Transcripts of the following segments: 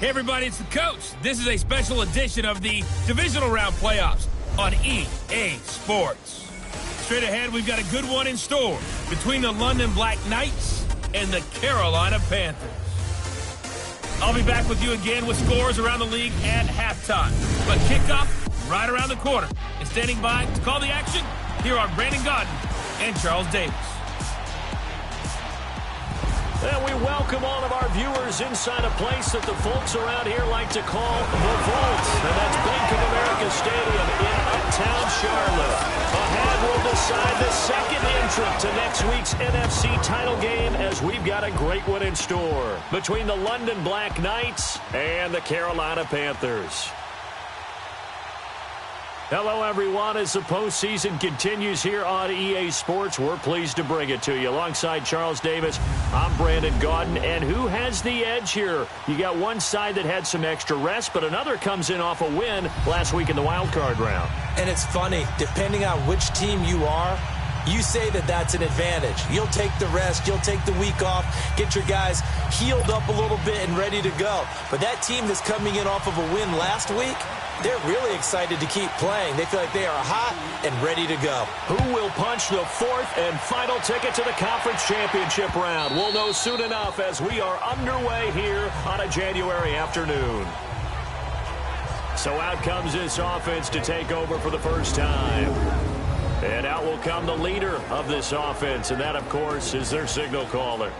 Hey everybody, it's the coach. This is a special edition of the divisional round playoffs on EA Sports. Straight ahead, we've got a good one in store between the London Black Knights and the Carolina Panthers. I'll be back with you again with scores around the league at halftime. But kickoff right around the corner. And standing by to call the action, here are Brandon Gaudin and Charles Davis. And we welcome all of our viewers inside a place that the folks around here like to call the Vault. And that's Bank of America Stadium in uptown Charlotte. Ahead will decide the second entrant to next week's NFC title game, as we've got a great one in store between the London Black Knights and the Carolina Panthers. Hello, everyone. As the postseason continues here on EA Sports, we're pleased to bring it to you. Alongside Charles Davis, I'm Brandon Gaudin. And who has the edge here? You got one side that had some extra rest, but another comes in off a win last week in the wild card round. And it's funny, depending on which team you are, you say that that's an advantage. You'll take the rest. You'll take the week off. Get your guys healed up a little bit and ready to go. But that team that's coming in off of a win last week, they're really excited to keep playing. They feel like they are hot and ready to go. Who will punch the fourth and final ticket to the conference championship round? We'll know soon enough as we are underway here on a January afternoon. So out comes this offense to take over for the first time. And out will come the leader of this offense, and that, of course, is their signal caller.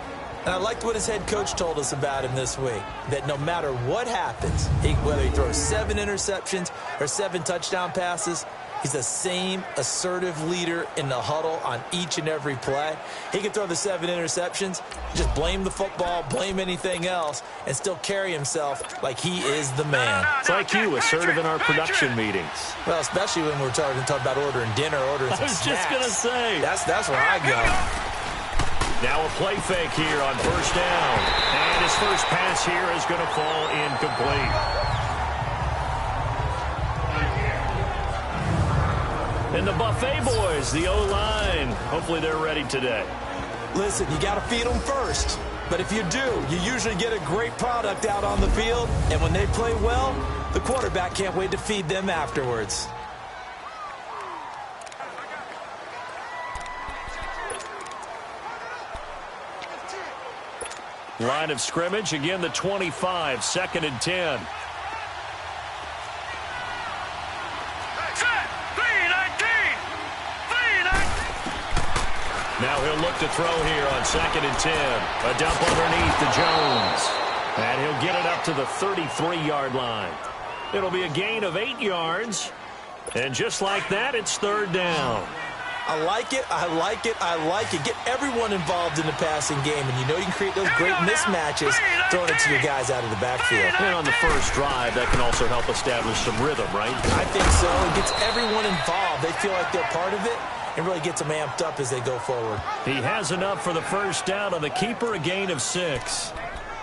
And I liked what his head coach told us about him this week, that no matter what happens, whether he throws 7 interceptions or 7 touchdown passes, he's the same assertive leader in the huddle on each and every play. He can throw the 7 interceptions, just blame the football, blame anything else, and still carry himself like he is the man. It's like you, assertive in our production meetings. Well, especially when we're talking about ordering dinner, ordering some snacks. I was just going to say. That's where I go. Now a play fake here on first down. And his first pass here is going to fall incomplete. And the Buffet boys, the O-line, hopefully they're ready today. Listen, you got to feed them first. But if you do, you usually get a great product out on the field. And when they play well, the quarterback can't wait to feed them afterwards. Line of scrimmage, again the 25, 2nd and 10. Now he'll look to throw here on 2nd and 10. A dump underneath to Jones. And he'll get it up to the 33-yard line. It'll be a gain of 8 yards. And just like that, it's 3rd down. I like it, I like it, I like it. Get everyone involved in the passing game, and you know you can create those great mismatches throwing it to your guys out of the backfield. And on the first drive, that can also help establish some rhythm, right? I think so. It gets everyone involved. They feel like they're part of it, and really gets them amped up as they go forward. He has enough for the first down on the keeper, a gain of 6.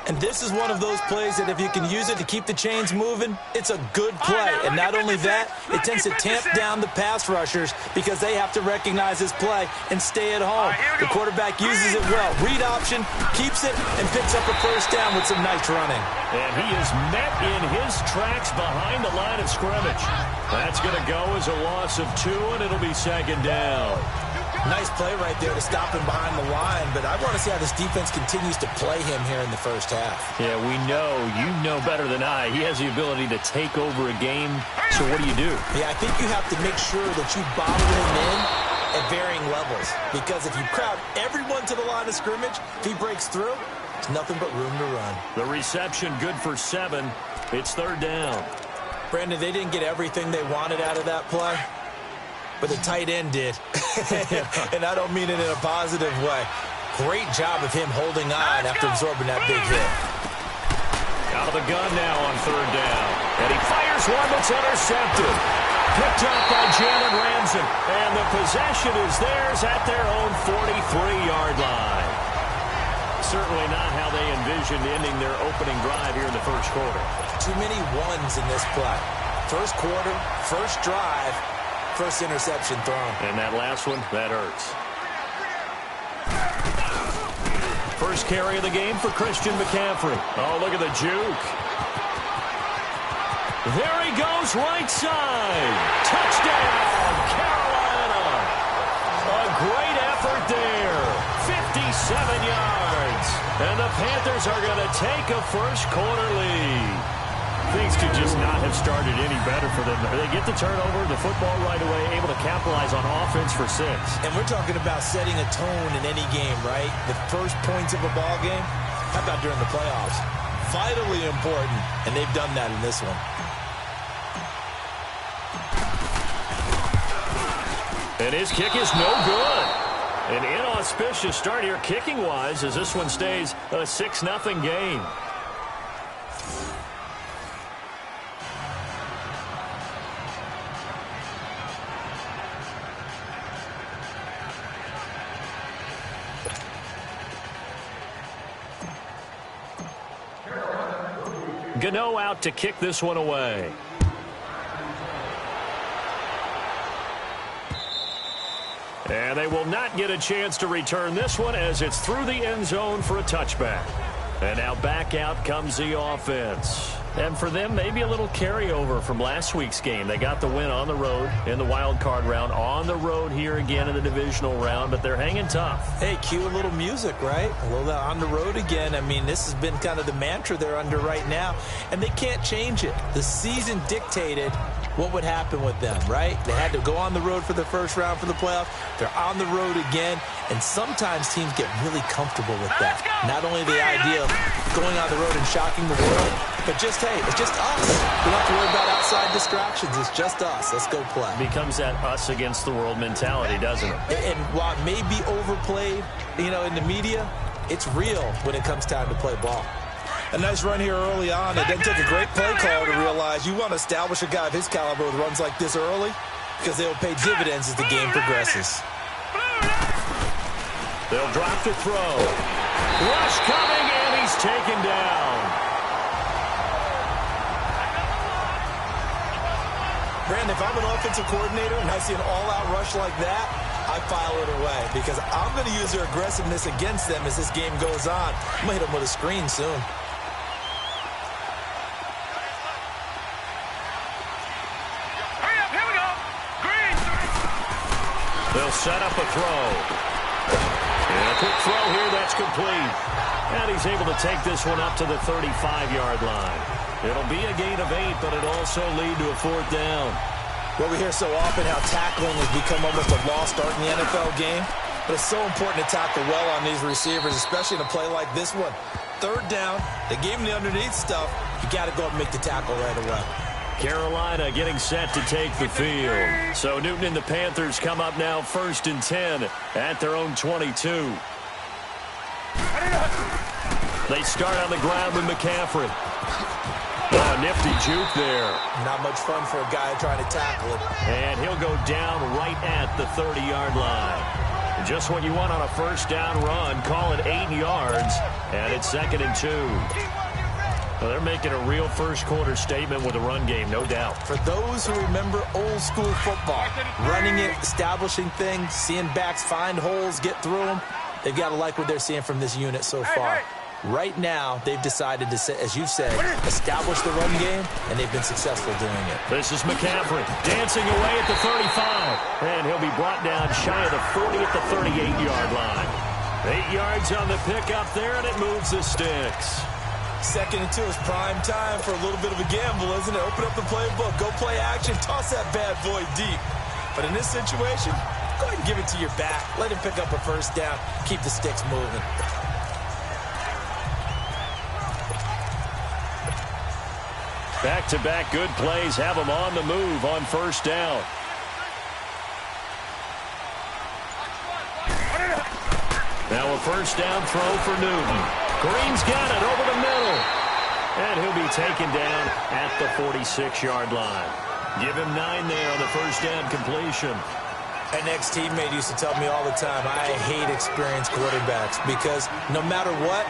And this is one of those plays that if you can use it to keep the chains moving, it's a good play. And not only that, it tends to tamp down the pass rushers because they have to recognize this play and stay at home. The quarterback uses it well. Read option, keeps it, and picks up a first down with some nice running. And he is met in his tracks behind the line of scrimmage. That's going to go as a loss of 2, and it'll be 2nd down. Nice play right there to stop him behind the line, but I want to see how this defense continues to play him here in the first half. Yeah, we know. You know better than I. He has the ability to take over a game, so what do you do? Yeah, I think you have to make sure that you bottle him in at varying levels, because if you crowd everyone to the line of scrimmage, if he breaks through, there's nothing but room to run. The reception good for 7. It's 3rd down. Brandon, they didn't get everything they wanted out of that play, but the tight end did. And I don't mean it in a positive way. Great job of him holding on after absorbing that big hit. Out of the gun now on 3rd down. And he fires one that's intercepted. Picked up by Jalen Ramsey. And the possession is theirs at their own 43-yard line. Certainly not how they envisioned ending their opening drive here in the first quarter. Too many ones in this play. First quarter, first drive, first interception thrown. And that last one, that hurts. First carry of the game for Christian McCaffrey. Oh, look at the juke. There he goes, right side. Touchdown, Carolina. A great effort there. 57 yards. And the Panthers are going to take a first-quarter lead. Things could just not have started any better for them. They get the turnover, the football right away, able to capitalize on offense for 6. And we're talking about setting a tone in any game, right? The first points of a ball game. How about during the playoffs? Vitally important, and they've done that in this one. And his kick is no good. An inauspicious start here kicking-wise as this one stays a 6-0 game. Gano out to kick this one away. And they will not get a chance to return this one as it's through the end zone for a touchback. And now back out comes the offense. And for them, maybe a little carryover from last week's game. They got the win on the road in the wild card round, on the road here again in the divisional round, but they're hanging tough. Hey, cue a little music, right? A little on the road again. I mean, this has been kind of the mantra they're under right now, and they can't change it. The season dictated what would happen with them, right? They had to go on the road for the first round for the playoffs. They're on the road again, and sometimes teams get really comfortable with that. Not only the idea of going on the road and shocking the world, but just, hey, it's just us. We don't have to worry about outside distractions. It's just us. Let's go play. Becomes that us against the world mentality, doesn't it? And while it may be overplayed, you know, in the media, it's real when it comes time to play ball. A nice run here early on. It doesn't take a great play call to realize you want to establish a guy of his caliber with runs like this early because they'll pay dividends as the game progresses. They'll drop the throw. Rush coming, and he's taken down. Brandon, if I'm an offensive coordinator and I see an all-out rush like that, I file it away because I'm going to use their aggressiveness against them as this game goes on. I'm going to hit them with a screen soon. They'll set up a throw. And a quick throw here, that's complete. And he's able to take this one up to the 35-yard line. It'll be a gain of 8, but it'll also lead to a 4th down. Well, we hear so often how tackling has become almost a lost art in the NFL game. But it's so important to tackle well on these receivers, especially in a play like this one. 3rd down, they gave him the underneath stuff. You got to go and make the tackle right away. Carolina getting set to take the field. So Newton and the Panthers come up now 1st and 10 at their own 22. They start on the ground with McCaffrey. Oh, nifty juke there. Not much fun for a guy trying to tackle it. And he'll go down right at the 30-yard line. Just what you want on a 1st down run. Call it 8 yards. And it's 2nd and 2. Well, they're making a real first-quarter statement with a run game, no doubt. For those who remember old-school football, running it, establishing things, seeing backs find holes, get through them, they've got to like what they're seeing from this unit so far. Right now, they've decided to, as you've said, establish the run game, and they've been successful doing it. This is McCaffrey dancing away at the 35, and he'll be brought down shy of the 40 at the 38-yard line. 8 yards on the pickup there, and it moves the sticks. 2nd and 2 is prime time for a little bit of a gamble, isn't it? Open up the playbook, go play action, toss that bad boy deep. But in this situation, go ahead and give it to your back. Let him pick up a 1st down, keep the sticks moving. Back-to-back good plays have them on the move on 1st down. Now a 1st down throw for Newton. Green's got it over the middle. And he'll be taken down at the 46-yard line. Give him 9 there on the 1st down completion. An ex-teammate used to tell me all the time, I hate experienced quarterbacks because no matter what,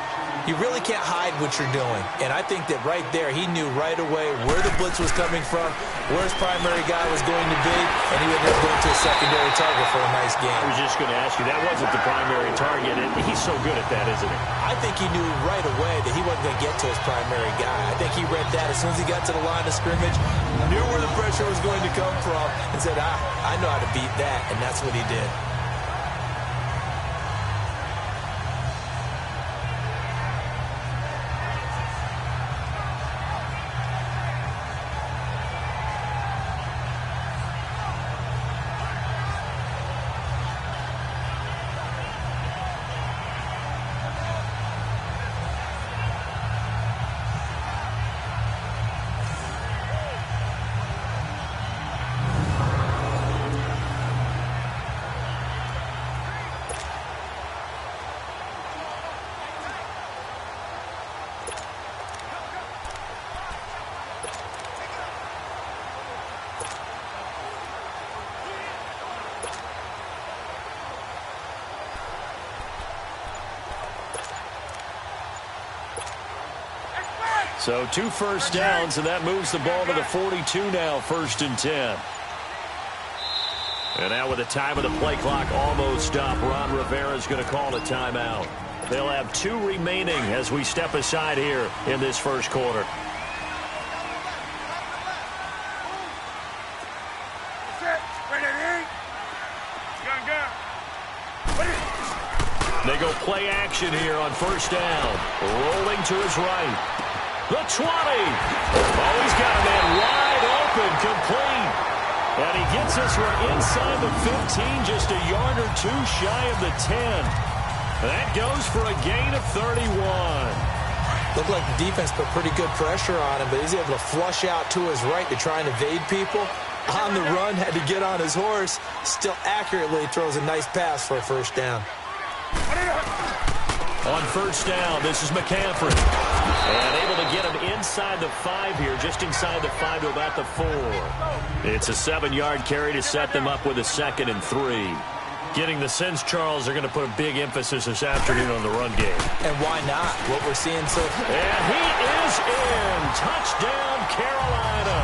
you really can't hide what you're doing. And I think that right there, he knew right away where the blitz was coming from, where his primary guy was going to be, and he ended up going to a secondary target for a nice game. I was just going to ask you, that wasn't the primary target, and he's so good at that, isn't he? I think he knew right away that he wasn't going to get to his primary guy. I think he read that as soon as he got to the line of scrimmage, knew where the pressure was going to come from, and said, I know how to beat that, and that's what he did. So 2 first downs, and that moves the ball to the 42 now, 1st and 10. And now with the time of the play clock almost stopped, Ron Rivera is going to call a timeout. They'll have 2 remaining as we step aside here in this first quarter. They go play action here on 1st down. Rolling to his right. The 20. Oh, he's got a man wide open, complete. And he gets this one inside the 15, just a yard or 2 shy of the 10. That goes for a gain of 31. Looked like the defense put pretty good pressure on him, but he's able to flush out to his right to try and evade people. On the run, had to get on his horse. Still accurately throws a nice pass for a 1st down. On 1st down, this is McCaffrey. And able to get him inside the 5 here, just inside the 5 to about the 4. It's a 7-yard carry to set them up with a 2nd and 3. Getting the sense, Charles, they're going to put a big emphasis this afternoon on the run game. And why not? What we're seeing so far. And he is in. Touchdown, Carolina.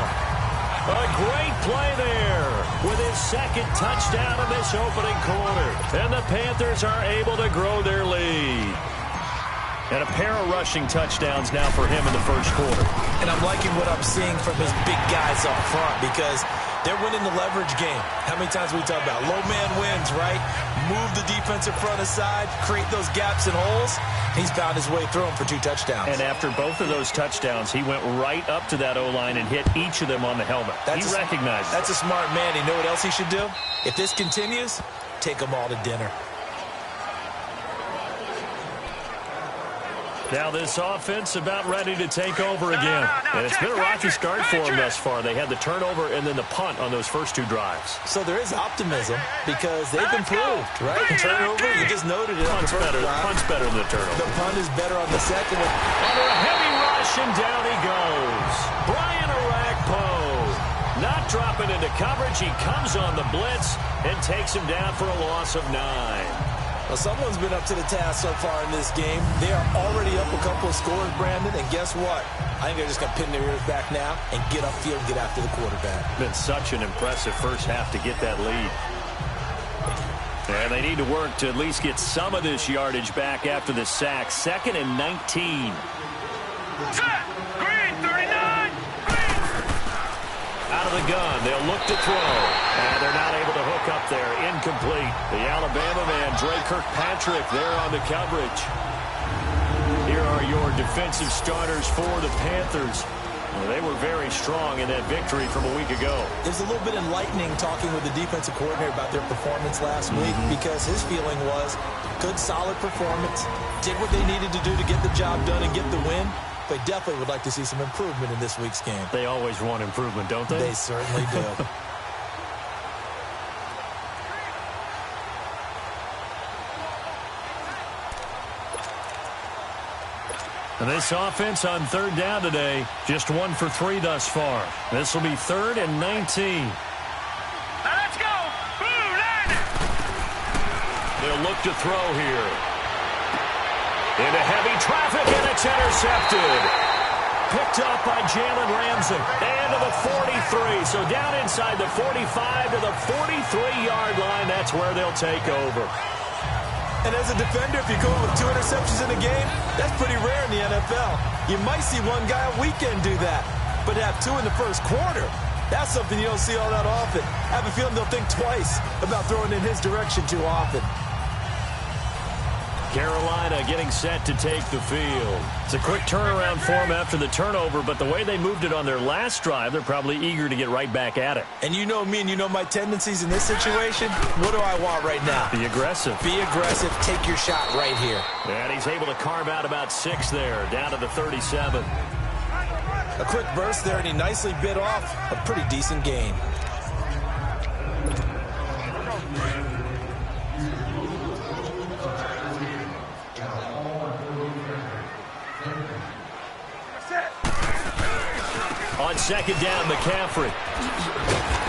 A great play there with his 2nd touchdown of this opening quarter. And the Panthers are able to grow their lead. And a pair of rushing touchdowns now for him in the first quarter. And I'm liking what I'm seeing from his big guys up front because they're winning the leverage game. How many times we talk about low man wins, right? Move the defensive front aside, create those gaps and holes. He's found his way through them for 2 touchdowns. And after both of those touchdowns, he went right up to that O-line and hit each of them on the helmet. He recognized That's a smart man. You know what else he should do? If this continues, take them all to dinner. Now this offense about ready to take over again. And it's been a rocky start for them thus far. They had the turnover and then the punt on those first 2 drives. So there is optimism because they've improved, right? The turnover, you just noted it. Punt's better than the turnover. The punt is better on the 2nd one. Under a heavy rush, and down he goes. Brian Orakpo not dropping into coverage. He comes on the blitz and takes him down for a loss of 9. Well, someone's been up to the task so far in this game. They are already up a couple of scores, Brandon, and guess what? I think they're just going to pin their ears back now and get upfield and get after the quarterback. Been such an impressive first half to get that lead. And they need to work to at least get some of this yardage back after the sack. 2nd and 19. Set! Green, 39! Green! Out of the gun, they'll look to throw. And they're not able to hook up there. Incomplete. The Alabama man, Dre Kirkpatrick, there on the coverage. Here are your defensive starters for the Panthers. Well, they were very strong in that victory from a week ago. It was a little bit enlightening talking with the defensive coordinator about their performance last week because his feeling was good, solid performance, did what they needed to do to get the job done and get the win. They definitely would like to see some improvement in this week's game. They always want improvement, don't they? They certainly do. And this offense on 3rd down today, just 1 for 3 thus far. This will be 3rd and 19. Now let's go! Boom, he'll look to throw here. Into heavy traffic, and it's intercepted. Picked up by Jalen Ramsey. And to the 43. So down inside the 45 to the 43-yard line. That's where they'll take over. And as a defender, if you go with 2 interceptions in a game, that's pretty rare in the NFL. You might see one guy a weekend do that. But to have 2 in the first quarter, that's something you don't see all that often. I have a feeling they'll think twice about throwing in his direction too often. Carolina getting set to take the field. It's a quick turnaround for them after the turnover, but the way they moved it on their last drive, they're probably eager to get right back at it. And you know me and you know my tendencies in this situation. What do I want right now? Be aggressive. Be aggressive. Take your shot right here. And he's able to carve out about 6 there, down to the 37. A quick burst there, and he nicely bit off a pretty decent gain. On second down, McCaffrey.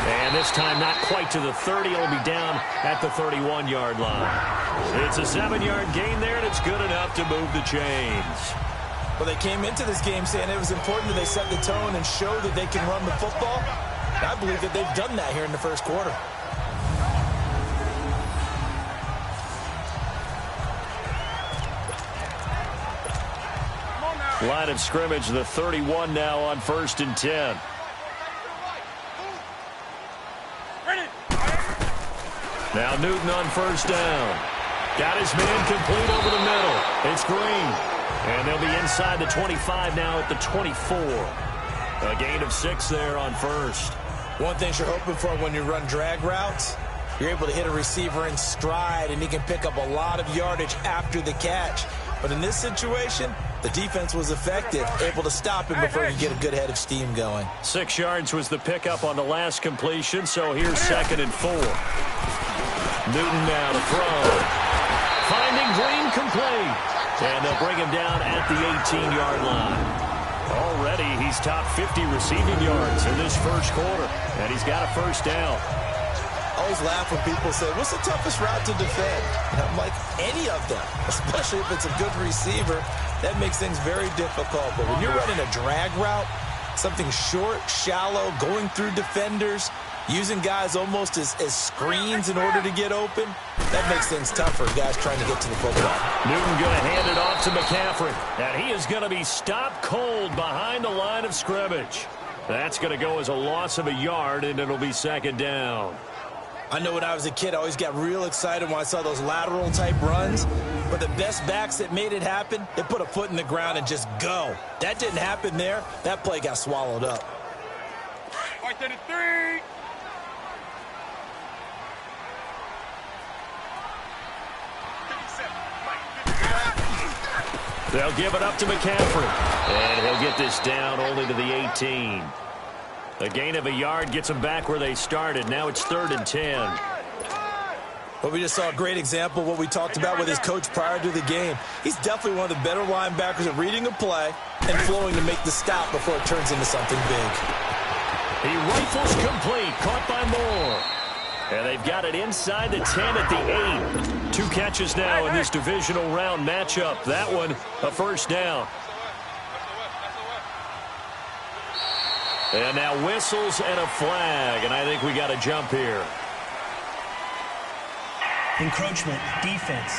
And this time not quite to the 30. It'll be down at the 31-yard line. It's a 7-yard gain there, and it's good enough to move the chains. Well, they came into this game saying it was important that they set the tone and show that they can run the football. I believe that they've done that here in the first quarter. Line of scrimmage, the 31 now on 1st and 10. Now Newton on 1st down. Got his man complete over the middle. It's Green. And they'll be inside the 25 now at the 24. A gain of 6 there on 1st. One thing you're hoping for when you run drag routes, you're able to hit a receiver in stride, and he can pick up a lot of yardage after the catch. But in this situation, the defense was effective, able to stop him before you get a good head of steam going. 6 yards was the pickup on the last completion, so here's 2nd and 4. Newton now to throw. Finding Green complete. And they'll bring him down at the 18-yard line. Already, he's top 50 receiving yards in this first quarter, and he's got a 1st down. I always laugh when people say, what's the toughest route to defend? And I'm like, any of them, especially if it's a good receiver. That makes things very difficult. But when you're running a drag route, something short, shallow, going through defenders, using guys almost as screens in order to get open, that makes things tough for guys trying to get to the football. Newton going to hand it off to McCaffrey. And he is going to be stopped cold behind the line of scrimmage. That's going to go as a loss of a yard, and it'll be 2nd down. I know when I was a kid, I always got real excited when I saw those lateral-type runs. But the best backs that made it happen, they put a foot in the ground and just go. That didn't happen there. That play got swallowed up. 33. They'll give it up to McCaffrey. And he'll get this down only to the 18. A gain of a yard gets them back where they started. Now it's 3rd and 10. Well, we just saw a great example of what we talked about with his coach prior to the game. He's definitely one of the better linebackers at reading a play and flowing to make the stop before it turns into something big. He rifles complete, caught by Moore. And they've got it inside the 10 at the 8. 2 catches now in this divisional round matchup. That one, a 1st down. And now whistles and a flag, and I think we got a jump here. Encroachment, defense.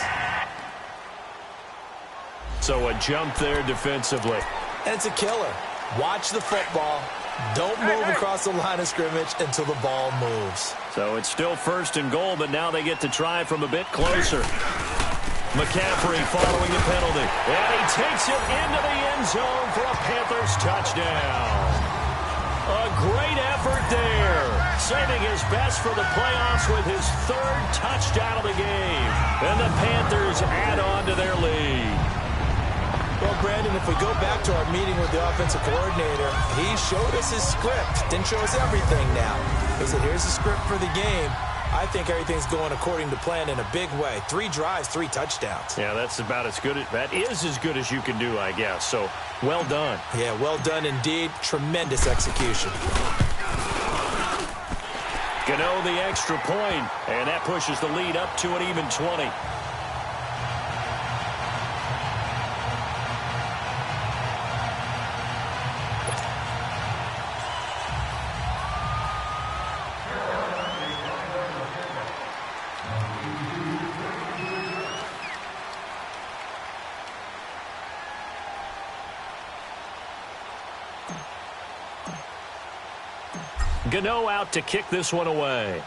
So a jump there defensively. And it's a killer. Watch the football. Don't move across the line of scrimmage until the ball moves. So it's still 1st and goal, but now they get to try from a bit closer. McCaffrey following the penalty. And he takes it into the end zone for a Panthers touchdown. A great effort there. Saving his best for the playoffs with his 3rd touchdown of the game. And the Panthers add on to their lead. Well, Brandon, if we go back to our meeting with the offensive coordinator, he showed us his script. Didn't show us everything now. He said, here's the script for the game. I think everything's going according to plan in a big way. 3 drives, 3 touchdowns. Yeah, that's about as good. That is as good as you can do, I guess. So, well done. Yeah, well done indeed. Tremendous execution. Gano the extra point, and that pushes the lead up to an even 20. Gano out to kick this one away.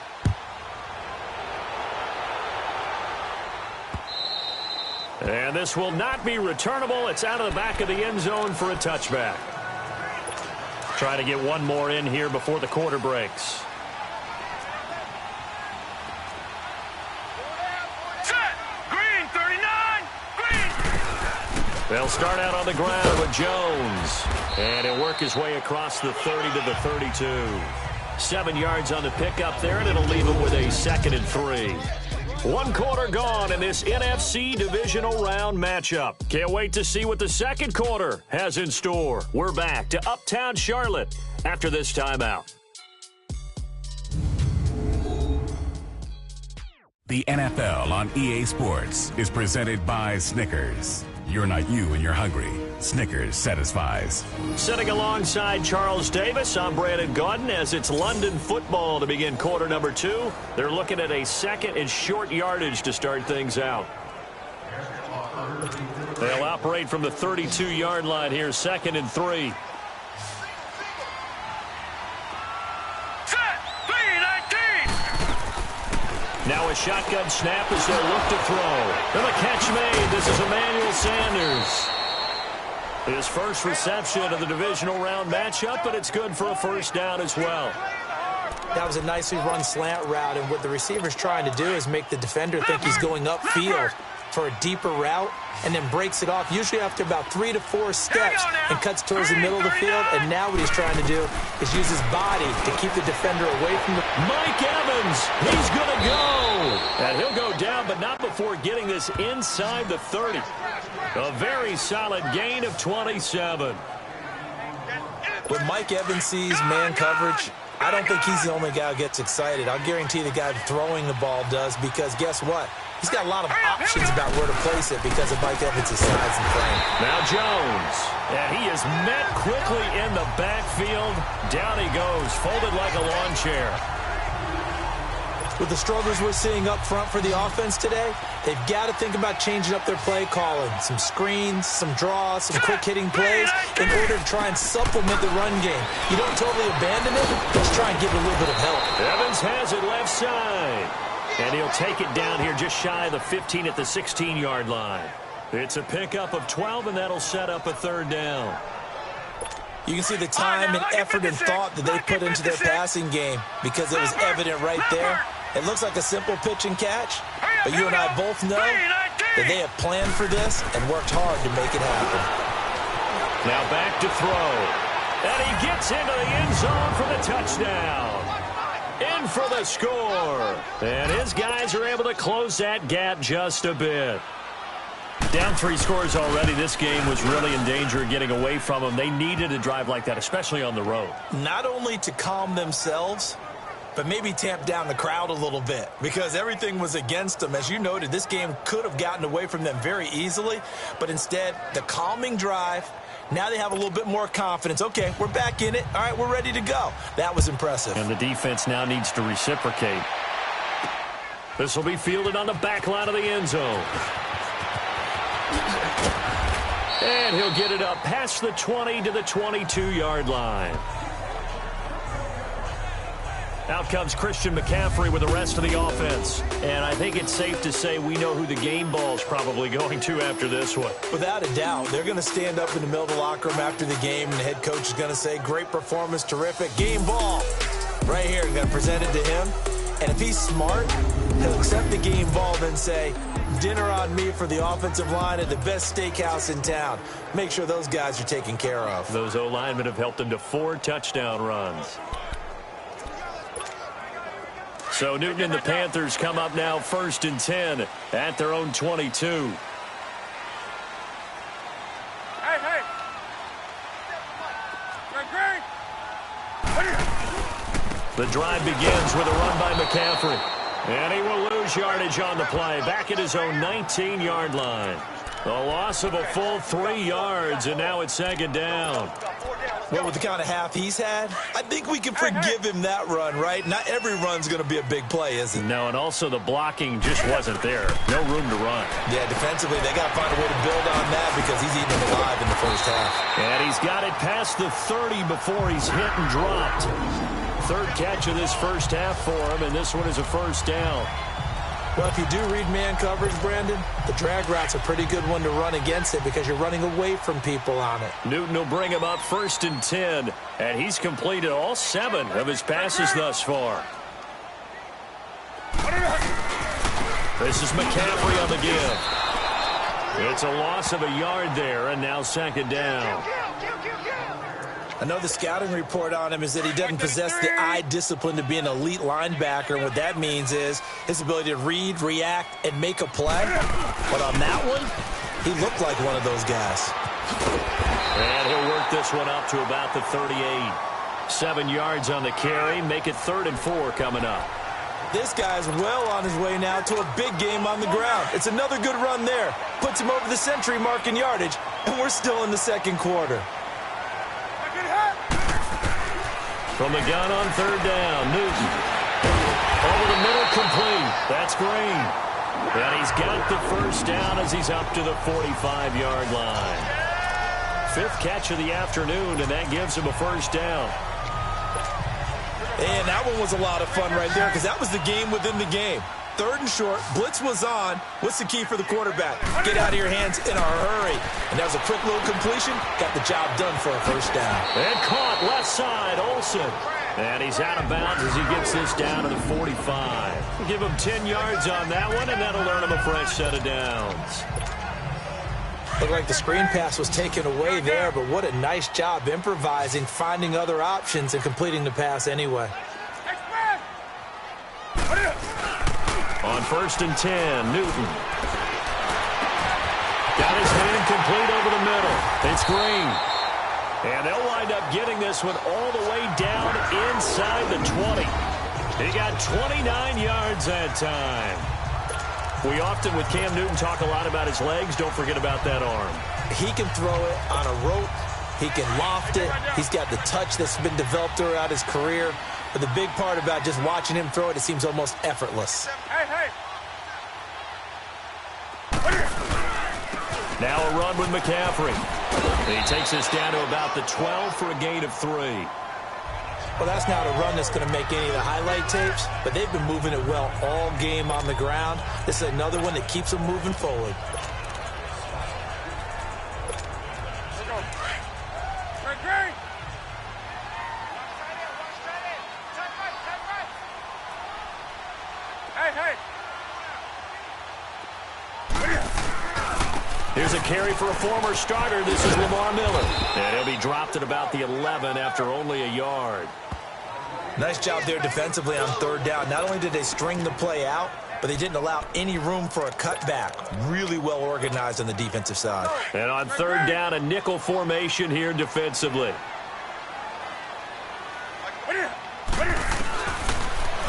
And this will not be returnable. It's out of the back of the end zone for a touchback. Trying to get one more in here before the quarter breaks. Set! Green, 39! Green! They'll start out on the ground with Jones. And he'll work his way across the 30 to the 32. 7 yards on the pickup there, and it'll leave him with a 2nd and 3. One quarter gone in this NFC divisional round matchup. Can't wait to see what the second quarter has in store. We're back to Uptown Charlotte after this timeout. The NFL on EA Sports is presented by Snickers. You're not you when you're hungry. Snickers satisfies. Sitting alongside Charles Davis, I'm Brandon Gaudin as it's London football to begin quarter number 2. They're looking at a 2nd and short yardage to start things out. They'll operate from the 32-yard line here, 2nd and 3. Set! 3-19! Now a shotgun snap as they'll look to throw. And the catch made. This is Emmanuel Sanders. His first reception of the divisional round matchup, but it's good for a first down as well. That was a nicely run slant route, and what the receiver's trying to do is make the defender think he's going upfield for a deeper route, and then breaks it off, usually after about 3 to 4 steps, and cuts towards the middle of the field. And now what he's trying to do is use his body to keep the defender away from the... Mike Evans, he's going to go. And he'll go down, but not before getting this inside the 30. A very solid gain of 27. When Mike Evans sees man coverage, I don't think he's the only guy who gets excited. I'll guarantee the guy throwing the ball does, because guess what? He's got a lot of options about where to place it because of Mike Evans' size and frame. Now Jones, and he is met quickly in the backfield. Down he goes, folded like a lawn chair. With the struggles we're seeing up front for the offense today, they've got to think about changing up their play calling. Some screens, some draws, some quick-hitting plays in order to try and supplement the run game. You don't totally abandon it, just try and give it a little bit of help. Evans has it left side. And he'll take it down here just shy of the 15 at the 16-yard line. It's a pickup of 12, and that'll set up a 3rd down. You can see the time and effort and thought that they put into their passing game because it was evident right there. It looks like a simple pitch and catch, but you and I both know that they have planned for this and worked hard to make it happen. Now back to throw. And he gets into the end zone for the touchdown. In for the score. And his guys are able to close that gap just a bit. Down 3 scores already. This game was really in danger of getting away from them. They needed a drive like that, especially on the road. Not only to calm themselves, but maybe tamp down the crowd a little bit because everything was against them. As you noted, this game could have gotten away from them very easily, but instead, the calming drive, now they have a little bit more confidence. Okay, we're back in it. All right, we're ready to go. That was impressive. And the defense now needs to reciprocate. This will be fielded on the back line of the end zone. And he'll get it up past the 20 to the 22-yard line. Out comes Christian McCaffrey with the rest of the offense. And I think it's safe to say we know who the game ball's probably going to after this one. Without a doubt, they're going to stand up in the middle of the locker room after the game, and the head coach is going to say, great performance, terrific, game ball. Right here, going to present it to him. And if he's smart, he'll accept the game ball, then say, dinner on me for the offensive line at the best steakhouse in town. Make sure those guys are taken care of. Those O-linemen have helped them to 4 touchdown runs. So Newton and the Panthers come up now 1st and 10 at their own 22. The drive begins with a run by McCaffrey. And he will lose yardage on the play, back at his own 19-yard line. A loss of a full 3 yards, and now it's second down. Well, with the kind of half he's had, I think we can forgive him that run, right? Not every run's going to be a big play, is it? No, and also the blocking just wasn't there. No room to run. Yeah, defensively, they got to find a way to build on that because he's eating them alive in the first half. And he's got it past the 30 before he's hit and dropped. Third catch of this first half for him, and this one is a first down. Well, if you do read man coverage, Brandon, the drag route's a pretty good one to run against it because you're running away from people on it. Newton will bring him up 1st and 10, and he's completed all 7 of his passes thus far. This is McCaffrey on the give. It's a loss of a yard there, and now second down. I know the scouting report on him is that he doesn't possess the eye discipline to be an elite linebacker, and what that means is his ability to read, react, and make a play. But on that one, he looked like one of those guys. And he'll work this one up to about the 38. 7 yards on the carry, make it 3rd and 4 coming up. This guy's well on his way now to a big game on the ground. It's another good run there. Puts him over the century mark in yardage, and we're still in the second quarter. From the gun on 3rd down, Newton. Over the middle, complete. That's Green. And he's got the first down as he's up to the 45-yard line. 5th catch of the afternoon, and that gives him a first down. And that one was a lot of fun right there because that was the game within the game. 3rd and short, blitz was on. What's the key for the quarterback? Get out of your hands in a hurry. And that was a quick little completion. Got the job done for a first down. And caught left side, Olsen. And he's out of bounds as he gets this down to the 45. We'll give him 10 yards on that one, and that'll earn him a fresh set of downs. Looked like the screen pass was taken away there, but what a nice job improvising, finding other options, and completing the pass anyway. On 1st and 10, Newton. Got his hand complete over the middle. It's Green. And they'll wind up getting this one all the way down inside the 20. He got 29 yards that time. We often, with Cam Newton, talk a lot about his legs. Don't forget about that arm. He can throw it on a rope. He can loft it. He's got the touch that's been developed throughout his career. But the big part about just watching him throw it, it seems almost effortless. Now a run with McCaffrey. He takes us down to about the 12 for a gain of 3. Well, that's not a run that's going to make any of the highlight tapes, but they've been moving it well all game on the ground. This is another one that keeps them moving forward. Here's a carry for a former starter. This is Lamar Miller. And he'll be dropped at about the 11 after only a yard. Nice job there defensively on 3rd down. Not only did they string the play out, but they didn't allow any room for a cutback. Really well organized on the defensive side. And on 3rd down, a nickel formation here defensively.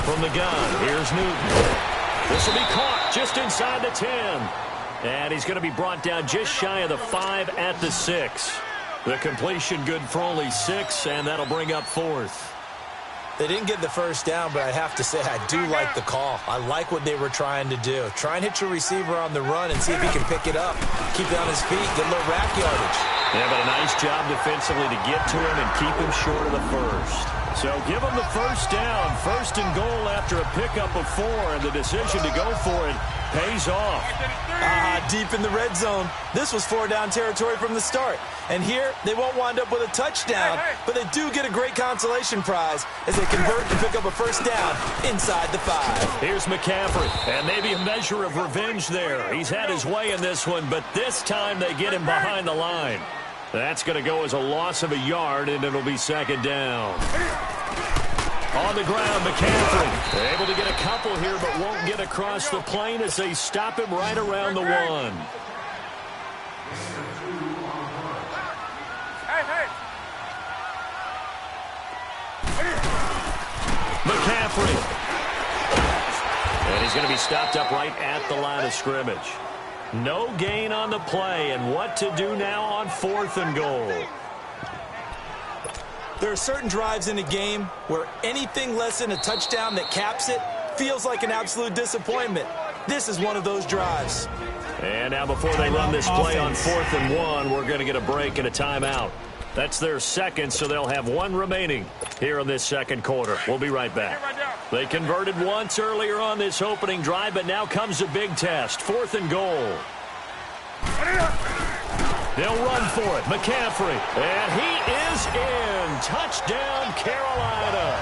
From the gun, here's Newton. This will be caught just inside the 10. And he's going to be brought down just shy of the 5 at the 6. The completion good for only 6, and that'll bring up 4th. They didn't get the first down, but I have to say I do like the call. I like what they were trying to do. Try and hit your receiver on the run and see if he can pick it up. Keep it on his feet, get a little rack yardage. Yeah, but a nice job defensively to get to him and keep him short of the first. So give him the first down, 1st and goal after a pickup of 4, and the decision to go for it pays off. Deep in the red zone. This was 4-down territory from the start. And here, they won't wind up with a touchdown, but they do get a great consolation prize as they convert and pick up a first down inside the 5. Here's McCaffrey, and maybe a measure of revenge there. He's had his way in this one, but this time they get him behind the line. That's going to go as a loss of a yard, and it'll be 2nd down. On the ground, McCaffrey. They're able to get a couple here, but won't get across the plane as they stop him right around the 1. McCaffrey. And he's going to be stopped up right at the line of scrimmage. No gain on the play, and what to do now on 4th and goal. There are certain drives in a game where anything less than a touchdown that caps it feels like an absolute disappointment. This is one of those drives. And now before they run this play on 4th and 1, we're going to get a break and a timeout. That's their second, so they'll have one remaining here in this second quarter. We'll be right back. They converted once earlier on this opening drive, but now comes a big test. 4th and goal. They'll run for it. McCaffrey. And he is in. Touchdown, Carolina.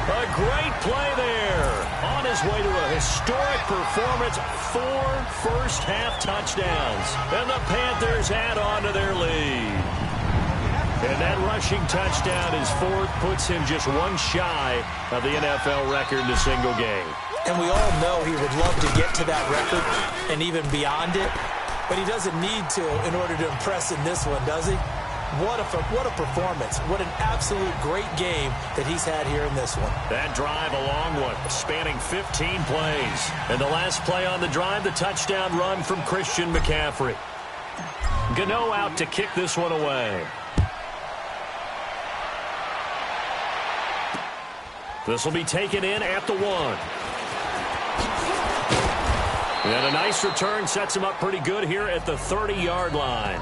A great play there. On his way to a historic performance. 4 first-half touchdowns. And the Panthers add on to their lead. And that rushing touchdown is 4th, puts him just one shy of the NFL record in a single game. And we all know he would love to get to that record and even beyond it, but he doesn't need to in order to impress in this one, does he? What a performance. What an absolute great game that he's had here in this one. That drive, a long one, spanning 15 plays. And the last play on the drive, the touchdown run from Christian McCaffrey. Gano out to kick this one away. This will be taken in at the 1. And a nice return sets him up pretty good here at the 30-yard line.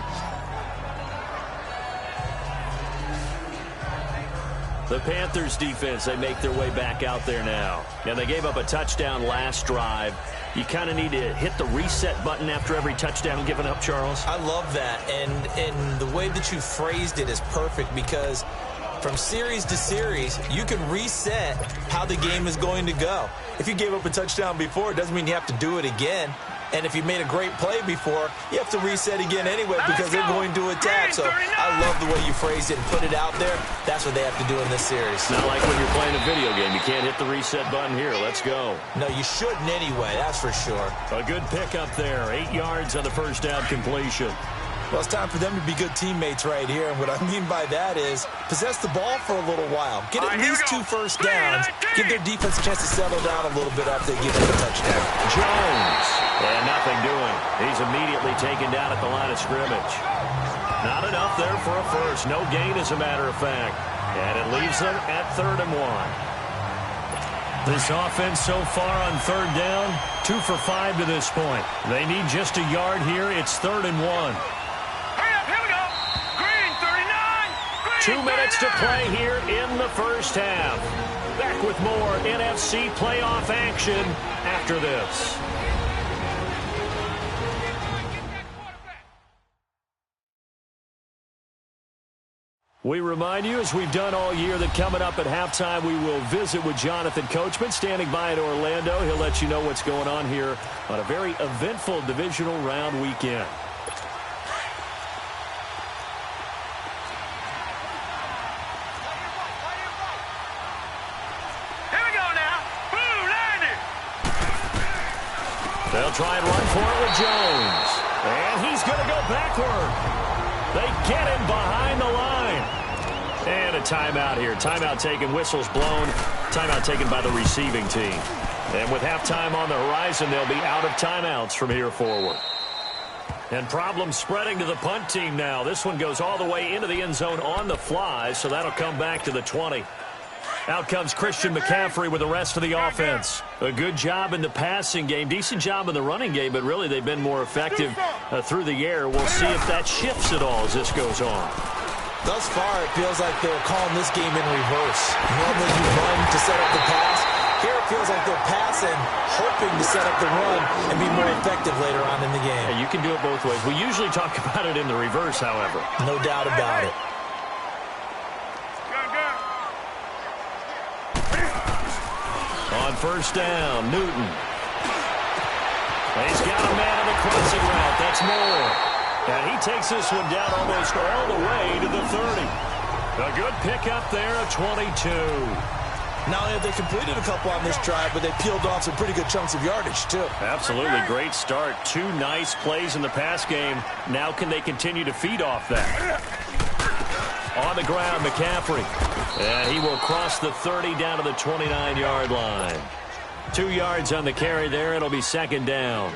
The Panthers defense, they make their way back out there now. And they gave up a touchdown last drive. You kind of need to hit the reset button after every touchdown given up, Charles. I love that. And the way that you phrased it is perfect because from series to series, you can reset how the game is going to go. If you gave up a touchdown before, it doesn't mean you have to do it again. And if you made a great play before, you have to reset again anyway because they're going to attack. So I love the way you phrased it and put it out there. That's what they have to do in this series. Not like when you're playing a video game. You can't hit the reset button here. Let's go. No, you shouldn't anyway. That's for sure. A good pickup there. 8 yards on the first down completion. Well, it's time for them to be good teammates right here. And what I mean by that is possess the ball for a little while. Get at least 2 first downs. Give their defense a chance to settle down a little bit after they give them a touchdown. Jones. And nothing doing. He's immediately taken down at the line of scrimmage. Not enough there for a first. No gain, as a matter of fact. And it leaves them at 3rd and 1. This offense so far on 3rd down, 2 for 5 to this point. They need just a yard here. It's 3rd and 1. 2 minutes to play here in the first half. Back with more NFC playoff action after this. We remind you, as we've done all year, that coming up at halftime, we will visit with Jonathan Coachman, standing by in Orlando. He'll let you know what's going on here on a very eventful divisional round weekend. They'll try and run for it with Jones. And he's going to go backward. They get him behind the line. And a timeout here. Timeout taken, whistles blown. Timeout taken by the receiving team. And with halftime on the horizon, they'll be out of timeouts from here forward. And problems spreading to the punt team now. This one goes all the way into the end zone on the fly, so that'll come back to the 20. Out comes Christian McCaffrey with the rest of the offense. A good job in the passing game, decent job in the running game, but really they've been more effective through the air. We'll see if that shifts at all as this goes on. Thus far, it feels like they're calling this game in reverse. Normally you run to set up the pass. Here it feels like they're passing, hoping to set up the run and be more effective later on in the game. Yeah, you can do it both ways. We usually talk about it in the reverse, however. No doubt about it. On first down, Newton. He's got a man on the crossing route. That's Moore. And he takes this one down almost all the way to the 30. A good pickup there, a 22. Not only have they completed a couple on this drive, but they peeled off some pretty good chunks of yardage, too. Absolutely. Great start. 2 nice plays in the pass game. Now can they continue to feed off that? On the ground, McCaffrey. And he will cross the 30 down to the 29-yard line. 2 yards on the carry there. It'll be second down.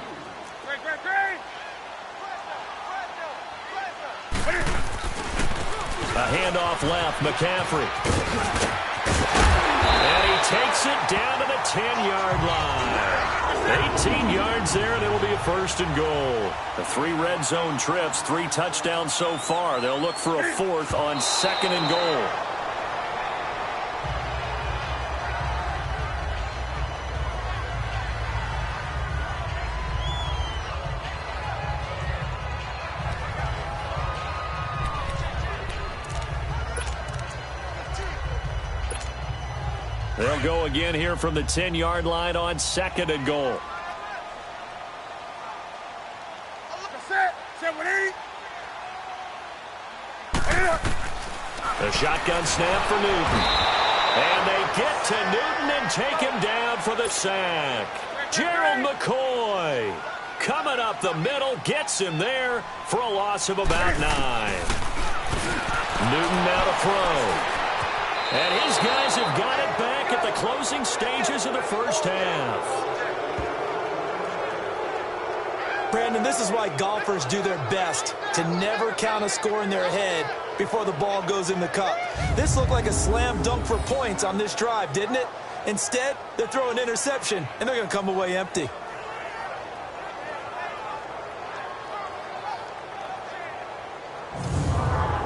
A handoff left, McCaffrey. And he takes it down to the 10-yard line. 18 yards there, and it'll be a first and goal. The 3 red zone trips, 3 touchdowns so far. They'll look for a 4th on second and goal. They'll go again here from the 10-yard line on second and goal. The shotgun snap for Newton. And they get to Newton and take him down for the sack. Gerald McCoy coming up the middle, gets him there for a loss of about 9. Newton now to throw. And his guys have got it back at the closing stages of the first half. Brandon, this is why golfers do their best to never count a score in their head before the ball goes in the cup. This looked like a slam dunk for points on this drive, didn't it? Instead, they're throwing an interception, and they're going to come away empty.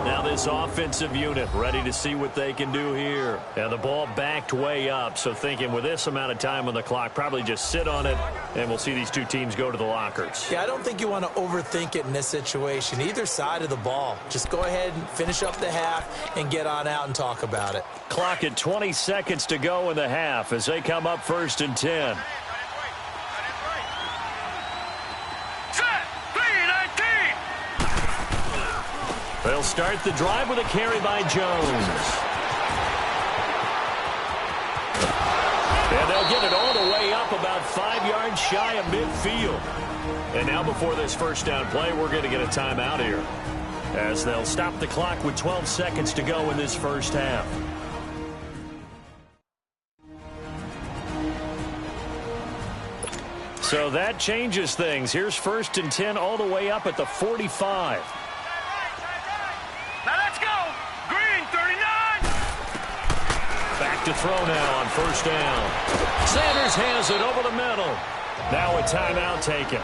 Now this offensive unit ready to see what they can do here. And the ball backed way up, so thinking with this amount of time on the clock, probably just sit on it, and we'll see these two teams go to the lockers. Yeah, I don't think you want to overthink it in this situation. Either side of the ball. Just go ahead and finish up the half and get on out and talk about it. Clock at 20 seconds to go in the half as they come up 1st and 10. They'll start the drive with a carry by Jones. And they'll get it all the way up about 5 yards shy of midfield. And now before this first down play, we're going to get a timeout here, as they'll stop the clock with 12 seconds to go in this first half. So that changes things. Here's 1st and 10 all the way up at the 45. To throw now on first down. Sanders has it over the middle. Now a timeout taken.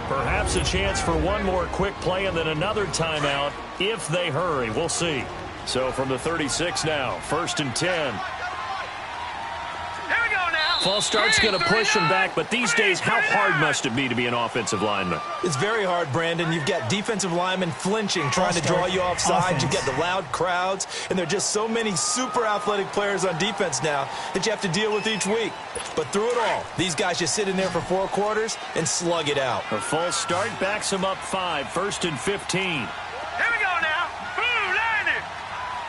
Perhaps a chance for one more quick play and then another timeout if they hurry. We'll see. So from the 36 now, 1st and 10. False start's going to push him back, but these days, how hard must it be to be an offensive lineman? It's very hard, Brandon. You've got defensive linemen flinching, trying to draw you off sides. You've got the loud crowds, and there are just so many super athletic players on defense now that you have to deal with each week. But through it all, these guys just sit in there for 4 quarters and slug it out. A false start backs him up 5, 1st and 15. Here we go now. Blue line it.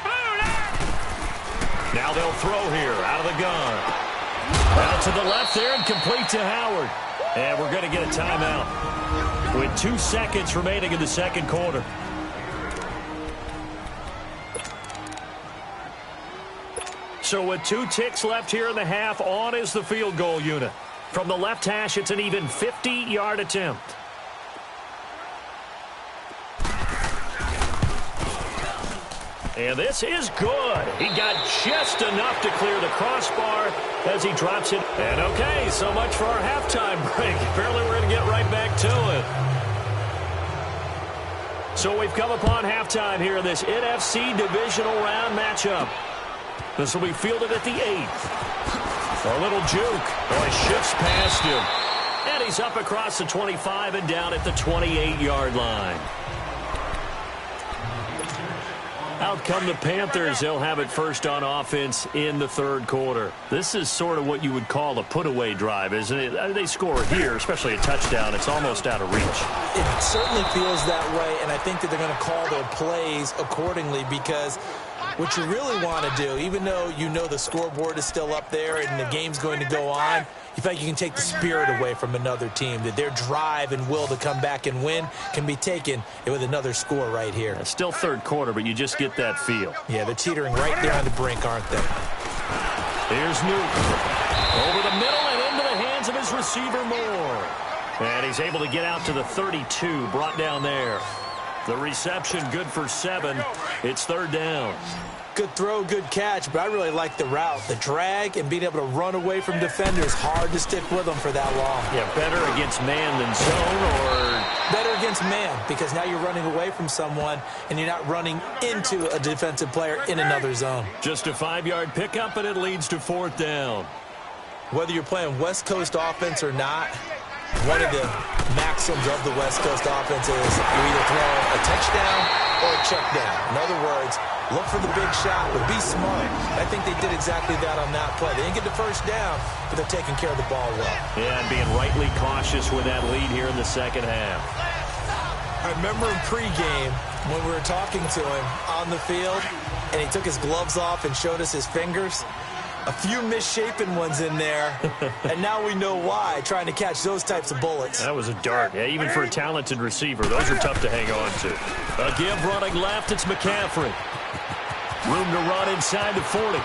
Blue line. Now they'll throw here out of the gun. Out to the left there and complete to Howard. And we're going to get a timeout with 2 seconds remaining in the second quarter. So with 2 ticks left here in the half, on is the field goal unit. From the left hash, it's an even 50-yard attempt. And this is good. He got just enough to clear the crossbar as he drops it. And okay, so much for our halftime break. Apparently we're going to get right back to it. So we've come upon halftime here in this NFC divisional round matchup. This will be fielded at the 8th. A little juke. Boy, shifts past him. And he's up across the 25 and down at the 28-yard line. Out come the Panthers. They'll have it first on offense in the third quarter. This is sort of what you would call a put-away drive, isn't it? They score here, especially a touchdown. It's almost out of reach. It certainly feels that way, and I think that they're going to call their plays accordingly because what you really want to do, even though you know the scoreboard is still up there and the game's going to go on, you feel like you can take the spirit away from another team, that their drive and will to come back and win can be taken with another score right here. It's still third quarter, but you just get that feel. Yeah, they're teetering right there on the brink, aren't they? Here's Newton. Over the middle and into the hands of his receiver, Moore. And he's able to get out to the 32, brought down there. The reception good for 7. It's third down. Good throw, good catch, but I really like the route. The drag and being able to run away from defenders, hard to stick with them for that long. Yeah, better against man than zone, or better against man, because now you're running away from someone and you're not running into a defensive player in another zone. Just a 5-yard pickup, and it leads to fourth down. Whether you're playing West Coast offense or not, one of the maxims of the West Coast offense is you either throw a touchdown or a check down. In other words, look for the big shot, but be smart. I think they did exactly that on that play. They didn't get the first down, but they're taking care of the ball well. Yeah, and being rightly cautious with that lead here in the second half. I remember in pregame when we were talking to him on the field, and he took his gloves off and showed us his fingers. A few misshapen ones in there, and now we know why, trying to catch those types of bullets. That was a dart. Yeah, even for a talented receiver, those are tough to hang on to. A give running left, it's McCaffrey. Room to run inside the 40.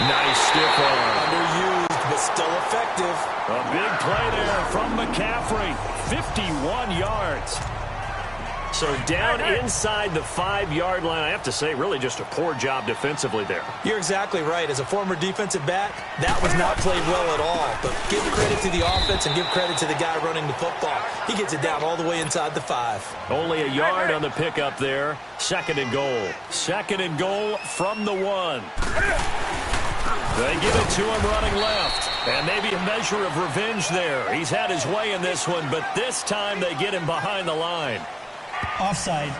Nice stiff arm. Underused, but still effective. A big play there from McCaffrey. 51 yards. So down inside the 5-yard line. I have to say, really just a poor job defensively there. You're exactly right. As a former defensive back, that was not played well at all. But give credit to the offense and give credit to the guy running the football. He gets it down all the way inside the 5. Only a yard on the pickup there. Second and goal. Second and goal from the 1. They give it to him running left. And maybe a measure of revenge there. He's had his way in this one, but this time they get him behind the line. Offside,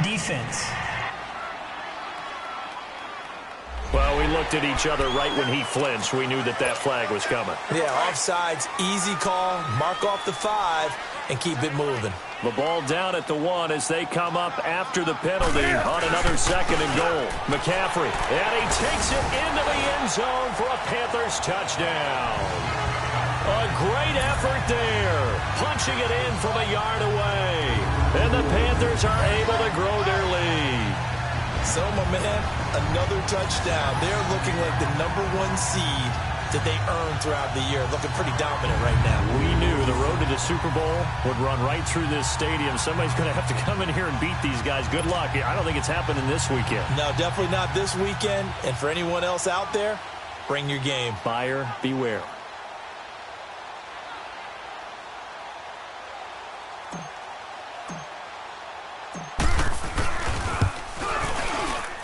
defense. Well, we looked at each other right when he flinched. We knew that that flag was coming. Yeah, offsides, easy call, mark off the 5, and keep it moving. The ball down at the 1 as they come up after the penalty on another second and goal. McCaffrey, and he takes it into the end zone for a Panthers touchdown. A great effort there, punching it in from a yard away. And the Panthers are able to grow their lead. So, my man, another touchdown. They're looking like the #1 seed that they earned throughout the year. Looking pretty dominant right now. We knew the road to the Super Bowl would run right through this stadium. Somebody's going to have to come in here and beat these guys. Good luck. I don't think it's happening this weekend. No, definitely not this weekend. And for anyone else out there, bring your game. Buyer beware.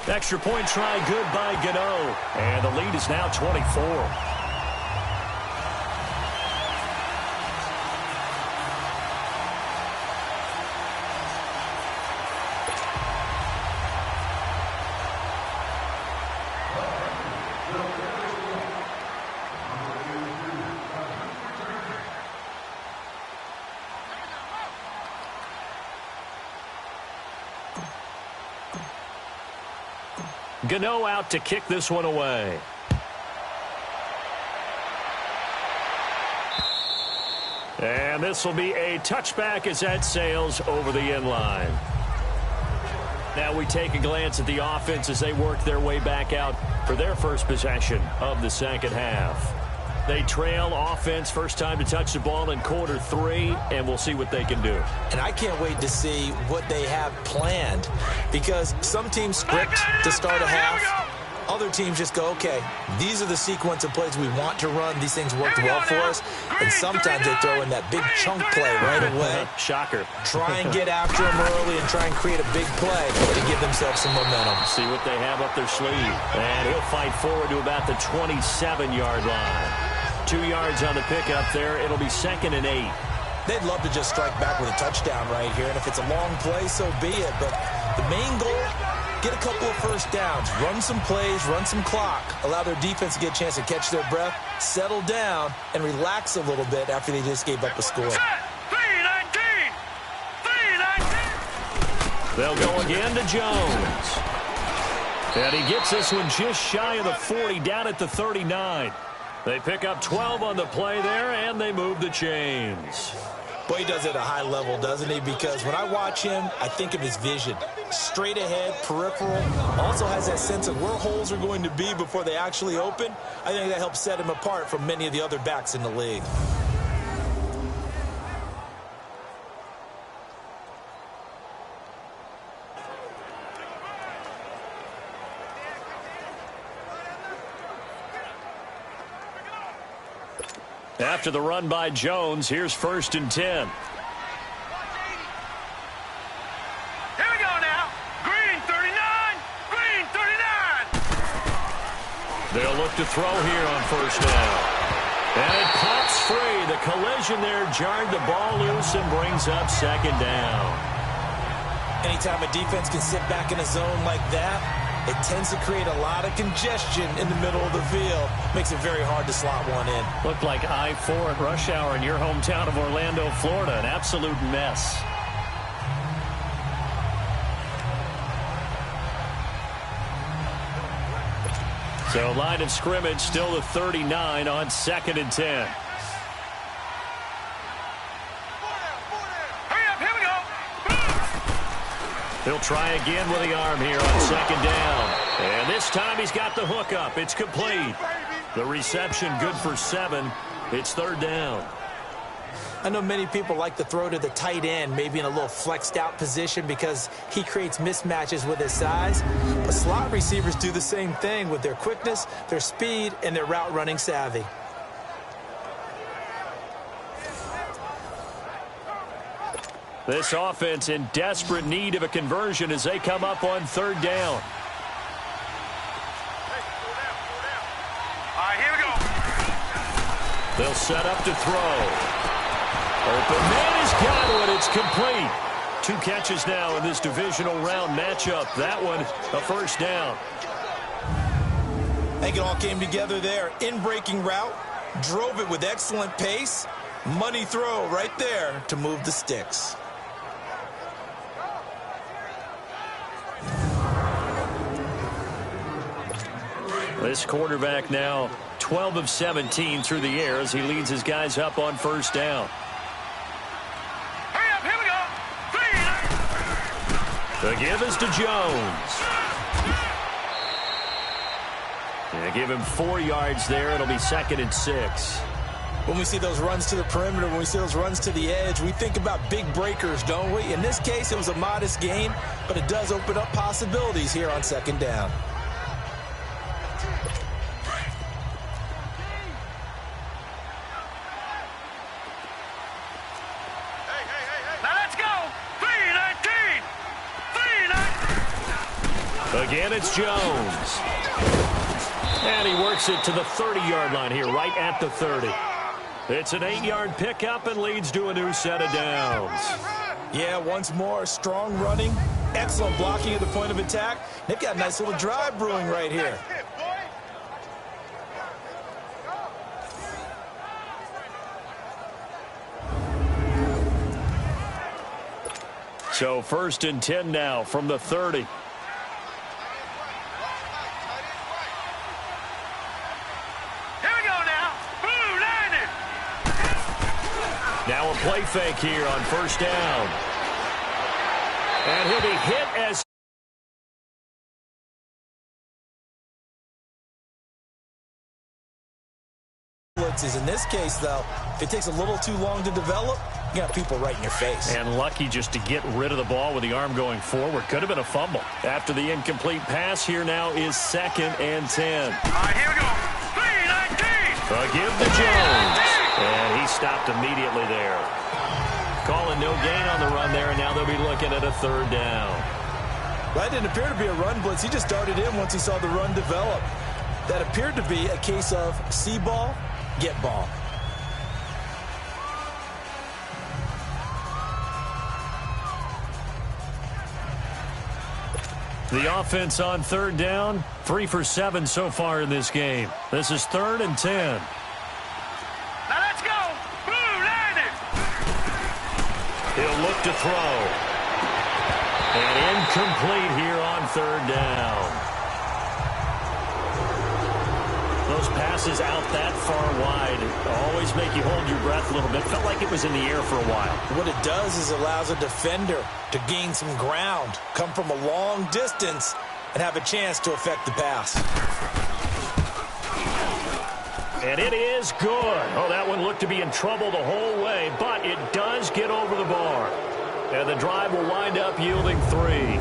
Extra point try good by Gano. And the lead is now 24. Gano out to kick this one away. And this will be a touchback as that sails over the end line. Now we take a glance at the offense as they work their way back out for their first possession of the second half. They trail offense, first time to touch the ball in quarter 3, and we'll see what they can do. And I can't wait to see what they have planned, because some teams script to start a half. Other teams just go, okay, these are the sequence of plays we want to run. These things worked well for us. And sometimes they throw in that big chunk play right away. Shocker. Try and get after them early and try and create a big play to give themselves some momentum. See what they have up their sleeve. And he'll fight forward to about the 27-yard line. 2 yards on the pickup there. It'll be 2nd and 8. They'd love to just strike back with a touchdown right here. And if it's a long play, so be it. But the main goal, get a couple of first downs, run some plays, run some clock, allow their defense to get a chance to catch their breath, settle down, and relax a little bit after they just gave up a score. They'll go again to Jones. And he gets this one just shy of the 40, down at the 39. They pick up 12 on the play there, and they move the chains. Boy, he does it at a high level, doesn't he? Because when I watch him, I think of his vision. Straight ahead, peripheral. Also has that sense of where holes are going to be before they actually open. I think that helps set him apart from many of the other backs in the league. After the run by Jones, here's 1st and 10. Here we go now. Green 39. Green 39. They'll look to throw here on 1st down. And it pops free. The collision there jarred the ball loose and brings up 2nd down. Anytime a defense can sit back in a zone like that, it tends to create a lot of congestion in the middle of the field. Makes it very hard to slot one in. Looked like I-4 at rush hour in your hometown of Orlando, Florida. An absolute mess. So line of scrimmage still the 39 on 2nd and 10. Hurry up, here we go. He'll try again with the arm here on 2nd down. And this time he's got the hook up. It's complete. The reception good for 7. It's 3rd down. I know many people like to throw to the tight end, maybe in a little flexed out position because he creates mismatches with his size. But slot receivers do the same thing with their quickness, their speed, and their route running savvy. This offense in desperate need of a conversion as they come up on 3rd down. All right, here we go. They'll set up to throw. Open man has got it. It's complete. 2 catches now in this divisional round matchup. That one, a 1st down. I think it all came together there. In-breaking route, drove it with excellent pace. Money throw right there to move the sticks. This quarterback now 12 of 17 through the air as he leads his guys up on 1st down. Hurry up, here we go. The give is to Jones. They give him 4 yards there. It'll be 2nd and 6. When we see those runs to the perimeter, when we see those runs to the edge, we think about big breakers, don't we? In this case, it was a modest gain, but it does open up possibilities here on 2nd down. Now let's go. 319. 319. Again, it's Jones. And he works it to the 30-yard line here, right at the 30. It's an 8-yard pickup and leads to a new set of downs. Yeah, once more, strong running, excellent blocking at the point of attack. They've got a nice little drive brewing right here. So 1st and 10 now from the 30. Now a play fake here on 1st down. And he'll be hit as blitzes. In this case, though, if it takes a little too long to develop, you got people right in your face. And lucky just to get rid of the ball with the arm going forward. Could have been a fumble. After the incomplete pass, here now is 2nd and 10. All right, here we go. 319. A give to Jones. And he stopped immediately there. Calling no gain on the run there, and now they'll be looking at a 3rd down. That didn't appear to be a run blitz. He just darted in once he saw the run develop. That appeared to be a case of see ball, get ball. The offense on 3rd down, 3 for 7 so far in this game. This is 3rd and 10. Now let's go. Blue line it. He'll look to throw. And incomplete here on third down. Those passes out that far wide always make you hold your breath a little bit. Felt like it was in the air for a while. What it does is allows a defender to gain some ground, come from a long distance, and have a chance to affect the pass. And it is good. Oh, that one looked to be in trouble the whole way, but it does get over the bar. And the drive will wind up yielding 3.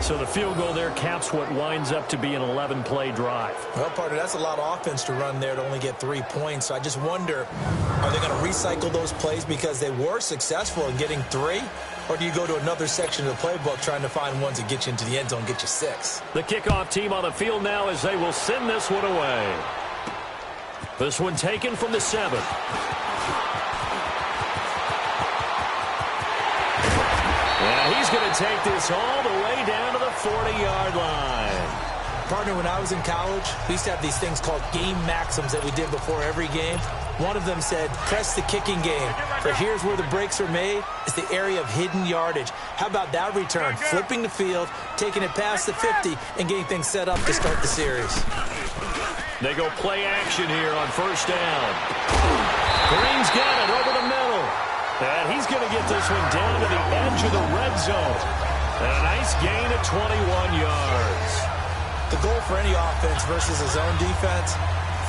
So the field goal there caps what winds up to be an 11-play drive. Well, partner, that's a lot of offense to run there to only get 3 points. So I just wonder, are they going to recycle those plays because they were successful in getting 3? Or do you go to another section of the playbook trying to find ones that get you into the end zone and get you 6? The kickoff team on the field now as they will send this one away. This one taken from the 7. And he's going to take this all the way down to the 40-yard line. Partner, when I was in college, we used to have these things called game maxims that we did before every game. One of them said, press the kicking game. For here's where the breaks are made. It's the area of hidden yardage. How about that return? Flipping the field, taking it past the 50, and getting things set up to start the series. They go play action here on first down. Green's got it over the middle. And he's going to get this one down to the edge of the red zone. And a nice gain of 21 yards. The goal for any offense versus a zone defense,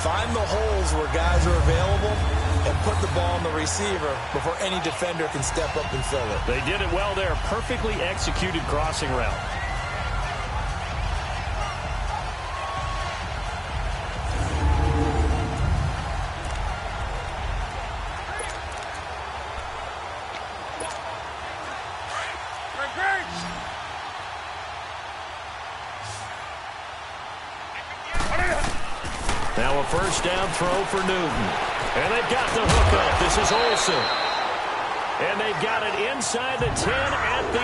find the holes where guys are available and put the ball on the receiver before any defender can step up and fill it. They did it well there. Perfectly executed crossing route. Now a first down throw for Newton. And they've got the hook up. This is Olsen. And they've got it inside the 10 at the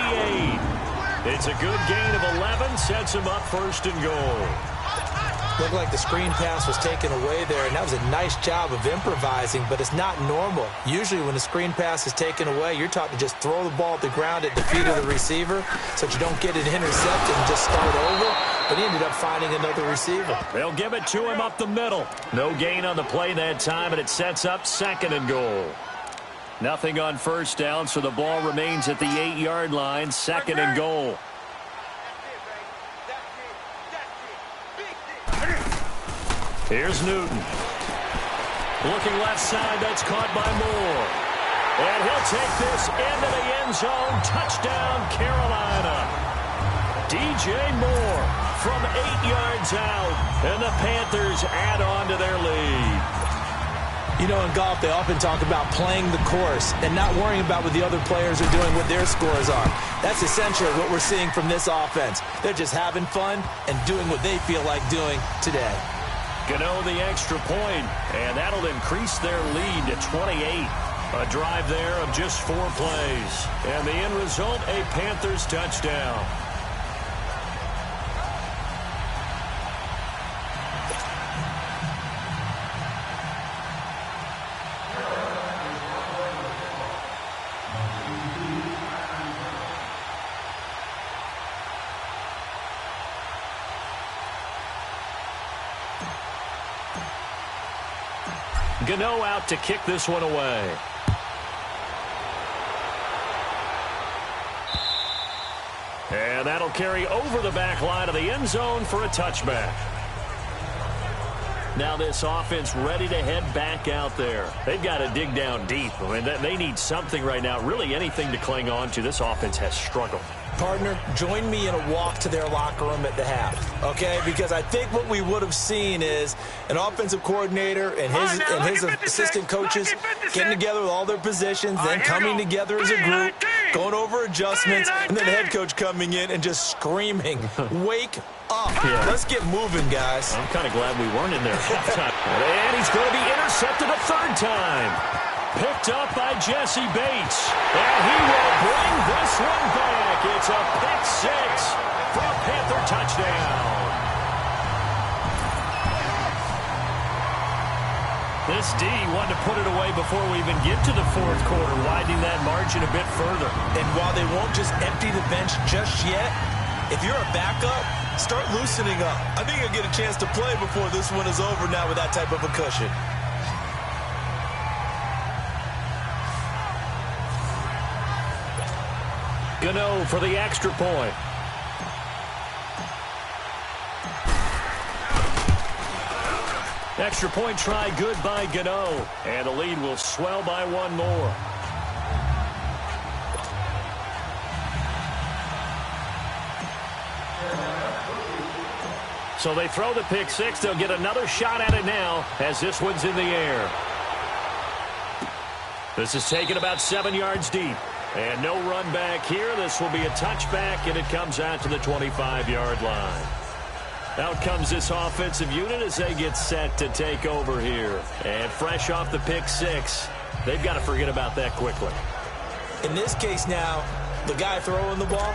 8. It's a good gain of 11. Sets them up first and goal. Looked like the screen pass was taken away there, and that was a nice job of improvising, but it's not normal. Usually when a screen pass is taken away, you're taught to just throw the ball at the ground at the feet of the receiver so that you don't get it intercepted and just start over. But he ended up finding another receiver. They'll give it to him up the middle. No gain on the play that time, and it sets up second and goal. Nothing on first down, so the ball remains at the 8-yard line, second and goal. Here's Newton. Looking left side, that's caught by Moore. And he'll take this into the end zone. Touchdown, Carolina. DJ Moore from 8 yards out. And the Panthers add on to their lead. You know, in golf, they often talk about playing the course and not worrying about what the other players are doing, what their scores are. That's essentially what we're seeing from this offense. They're just having fun and doing what they feel like doing today. Gano the extra point, and that'll increase their lead to 28. A drive there of just 4 plays. And the end result, a Panthers touchdown. Gano out to kick this one away. And that'll carry over the back line of the end zone for a touchback. Now this offense ready to head back out there. They've got to dig down deep. I mean, they need something right now, really anything to cling on to. This offense has struggled. Partner, join me in a walk to their locker room at the half, okay? Because I think what we would have seen is an offensive coordinator and his assistant coaches getting together with all their positions, then coming together as a group, going over adjustments, and then the head coach coming in and just screaming, wake up. Yeah. Let's get moving, guys. I'm kind of glad we weren't in there at halftime. And he's going to be intercepted a third time. Picked up by Jesse Bates. And he will bring this one back. It's a pick 6 for a Panther touchdown. This D wanted to put it away before we even get to the fourth quarter, widening that margin a bit further. And while they won't just empty the bench just yet, if you're a backup, start loosening up. I think you'll get a chance to play before this one is over now with that type of a cushion. Gano for the extra point. Extra point try good by Gano. And the lead will swell by one more. So they throw the pick six. They'll get another shot at it now as this one's in the air. This is taken about 7 yards deep. And no run back here. This will be a touchback, and it comes out to the 25-yard line. Out comes this offensive unit as they get set to take over here. And fresh off the pick six, they've got to forget about that quickly. In this case now, the guy throwing the ball,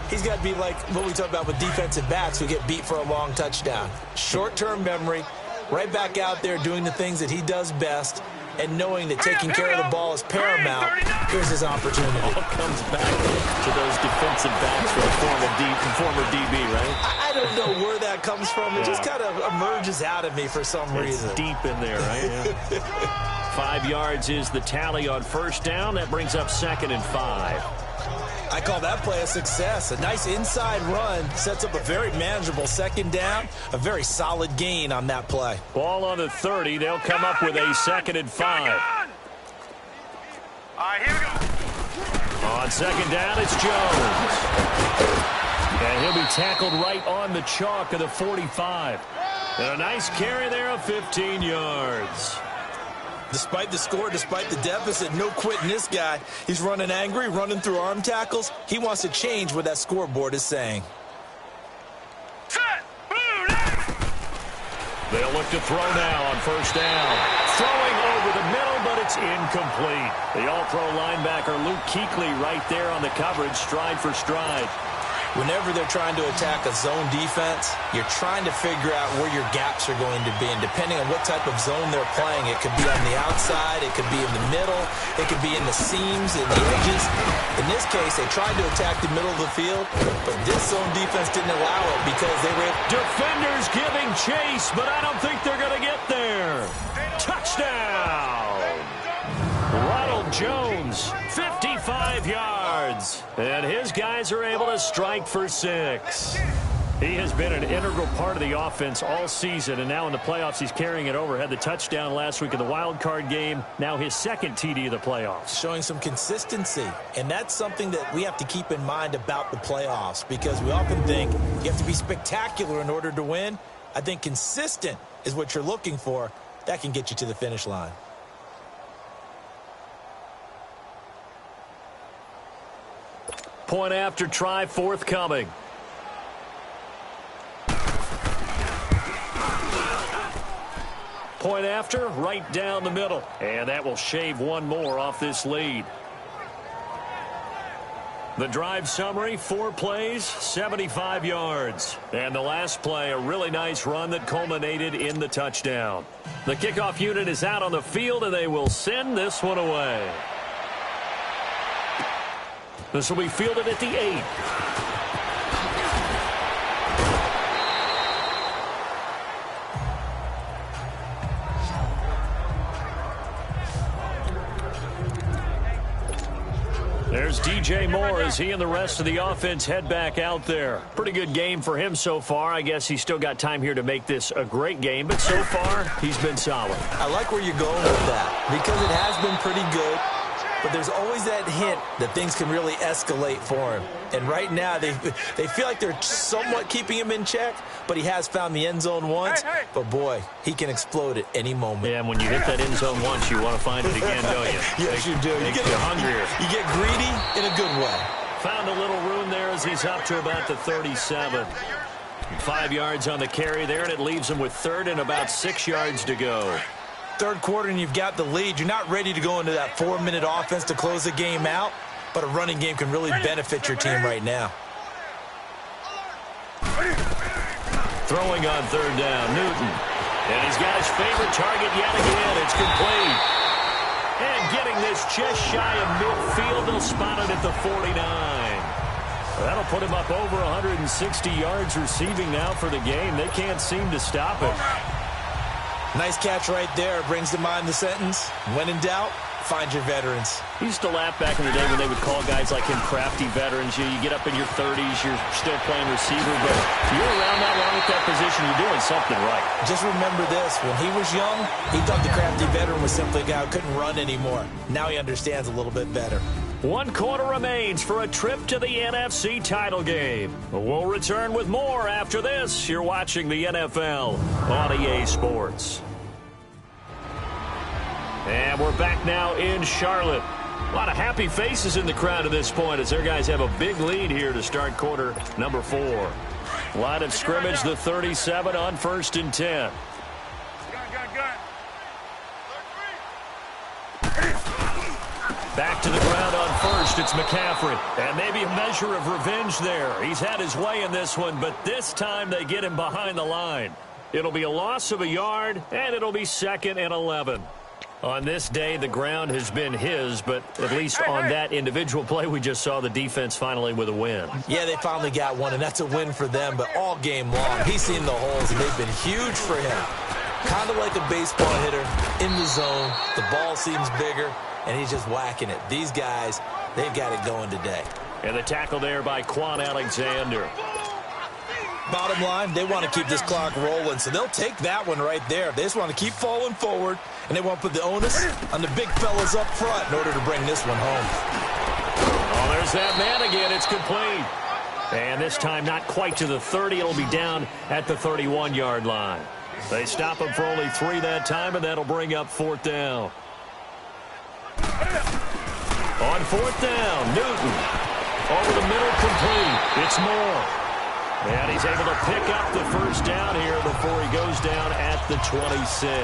he's got to be like what we talk about with defensive backs who get beat for a long touchdown. Short-term memory, right back out there doing the things that he does best, and knowing that taking care of the ball is paramount. Here's his opportunity. All comes back to those defensive backs for the former DB, right? I don't know where that comes from. It just kind of emerges out of me for some reason. It's deep in there, right? Yeah. 5 yards is the tally on first down. That brings up 2nd and 5. I call that play a success. A nice inside run sets up a very manageable second down. A very solid gain on that play. Ball on the 30. They'll come up with a 2nd and 5. All right, here we go. On second down, it's Jones. And he'll be tackled right on the chalk of the 45. And a nice carry there of 15 yards. Despite the score, despite the deficit, no quitting this guy. He's running angry, running through arm tackles. He wants to change what that scoreboard is saying. Set. Blue line. They'll look to throw now on first down. Throwing over the middle, but it's incomplete. The all-pro linebacker Luke Kuechly right there on the coverage, stride for stride. Whenever they're trying to attack a zone defense, you're trying to figure out where your gaps are going to be. And depending on what type of zone they're playing, it could be on the outside, it could be in the middle, it could be in the seams, in the edges. In this case, they tried to attack the middle of the field, but this zone defense didn't allow it because they were... Defenders giving chase, but I don't think they're going to get there. Touchdown! Ronald Jones, 55 yards. And his guys are able to strike for 6. He has been an integral part of the offense all season, and now in the playoffs he's carrying it over. Had the touchdown last week in the wild card game. Now his 2nd TD of the playoffs. Showing some consistency, and that's something that we have to keep in mind about the playoffs, because we often think you have to be spectacular in order to win. I think consistent is what you're looking for. That can get you to the finish line. Point after try forthcoming. Point after, right down the middle. And that will shave one more off this lead. The drive summary, 4 plays, 75 yards. And the last play, a really nice run that culminated in the touchdown. The kickoff unit is out on the field, and they will send this one away. This will be fielded at the 8. There's DJ Moore as he and the rest of the offense head back out there. Pretty good game for him so far. I guess he's still got time here to make this a great game, but so far he's been solid. I like where you're going with that because it has been pretty good. But there's always that hint that things can really escalate for him. And right now, they feel like they're somewhat keeping him in check, but he has found the end zone once. Hey. But, boy, he can explode at any moment. Yeah, and when you hit that end zone once, you want to find it again, don't you? Yes, you do. Makes you hungrier. You get greedy in a good way. Found a little room there as he's up to about the 37. 5 yards on the carry there, and it leaves him with 3rd and about 6 yards to go. Third quarter and you've got the lead. You're not ready to go into that 4-minute offense to close the game out, but a running game can really benefit your team right now. Throwing on 3rd down, Newton. And he's got his favorite target yet again. It's complete. And getting this just shy of midfield, they'll spot it at the 49. That'll put him up over 160 yards receiving now for the game. They can't seem to stop it. Nice catch right there. Brings to mind the sentence, when in doubt, find your veterans. He used to laugh back in the day when they would call guys like him crafty veterans. You get up in your 30s, you're still playing receiver, but you're around that long at that position, you're doing something right. Just remember this. When he was young, he thought the crafty veteran was simply a guy who couldn't run anymore. Now he understands a little bit better. 1 quarter remains for a trip to the NFC title game. We'll return with more after this. You're watching the NFL on EA Sports. And we're back now in Charlotte. A lot of happy faces in the crowd at this point as their guys have a big lead here to start quarter number 4. Line of scrimmage, the 37 on 1st and 10. Back to the ground on 1st, it's McCaffrey. And maybe a measure of revenge there. He's had his way in this one, but this time they get him behind the line. It'll be a loss of a yard, and it'll be 2nd and 11. On this day, the ground has been his, but at least on that individual play, we just saw the defense finally with a win. Yeah, they finally got one, and that's a win for them, but all game long, he's seen the holes, and they've been huge for him. Kind of like a baseball hitter in the zone. The ball seems bigger, and he's just whacking it. These guys, they've got it going today. And the tackle there by Quan Alexander. Bottom line, they want to keep this clock rolling, so they'll take that one right there. They just want to keep falling forward, and they want to put the onus on the big fellas up front in order to bring this one home. Oh, there's that man again. It's complete. And this time not quite to the 30. It'll be down at the 31-yard line. They stop him for only 3 that time, and that'll bring up 4th down. On 4th down, Newton. Over the middle, complete. It's Moore. And he's able to pick up the 1st down here before he goes down at the 26.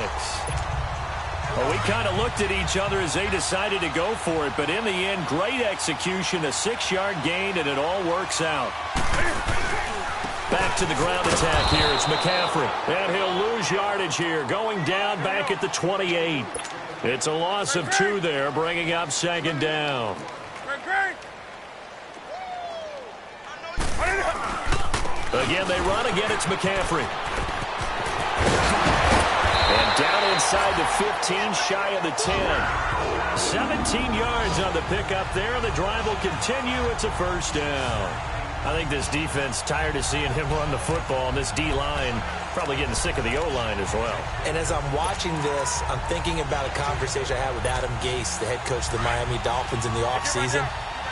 Well, we kind of looked at each other as they decided to go for it, but in the end, great execution, a 6-yard gain, and it all works out. Back to the ground attack here. It's McCaffrey, and he'll lose yardage here, going down back at the 28. It's a loss of 2 there, bringing up 2nd down. Again, they run. Again, it's McCaffrey. And down inside the 15, shy of the 10. 17 yards on the pickup there. The drive will continue. It's a 1st down. I think this defense tired of seeing him run the football, and this D-line probably getting sick of the O-line as well. And as I'm watching this, I'm thinking about a conversation I had with Adam Gase, the head coach of the Miami Dolphins in the offseason.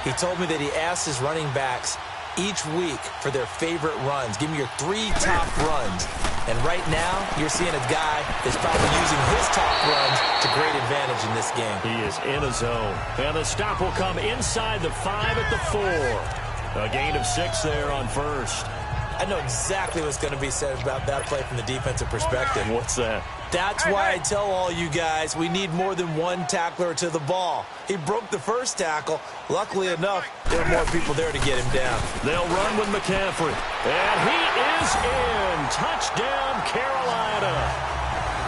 He told me that he asked his running backs each week for their favorite runs. Give me your 3 top runs. And right now, you're seeing a guy that's probably using his top runs to great advantage in this game. He is in a zone. And the stop will come inside the 5 at the 4. A gain of 6 there on 1st. I know exactly what's going to be said about that play from the defensive perspective. What's that? That's why I tell all you guys we need more than 1 tackler to the ball. He broke the 1st tackle. Luckily enough, there are more people there to get him down. They'll run with McCaffrey. And he is in. Touchdown, Carolina.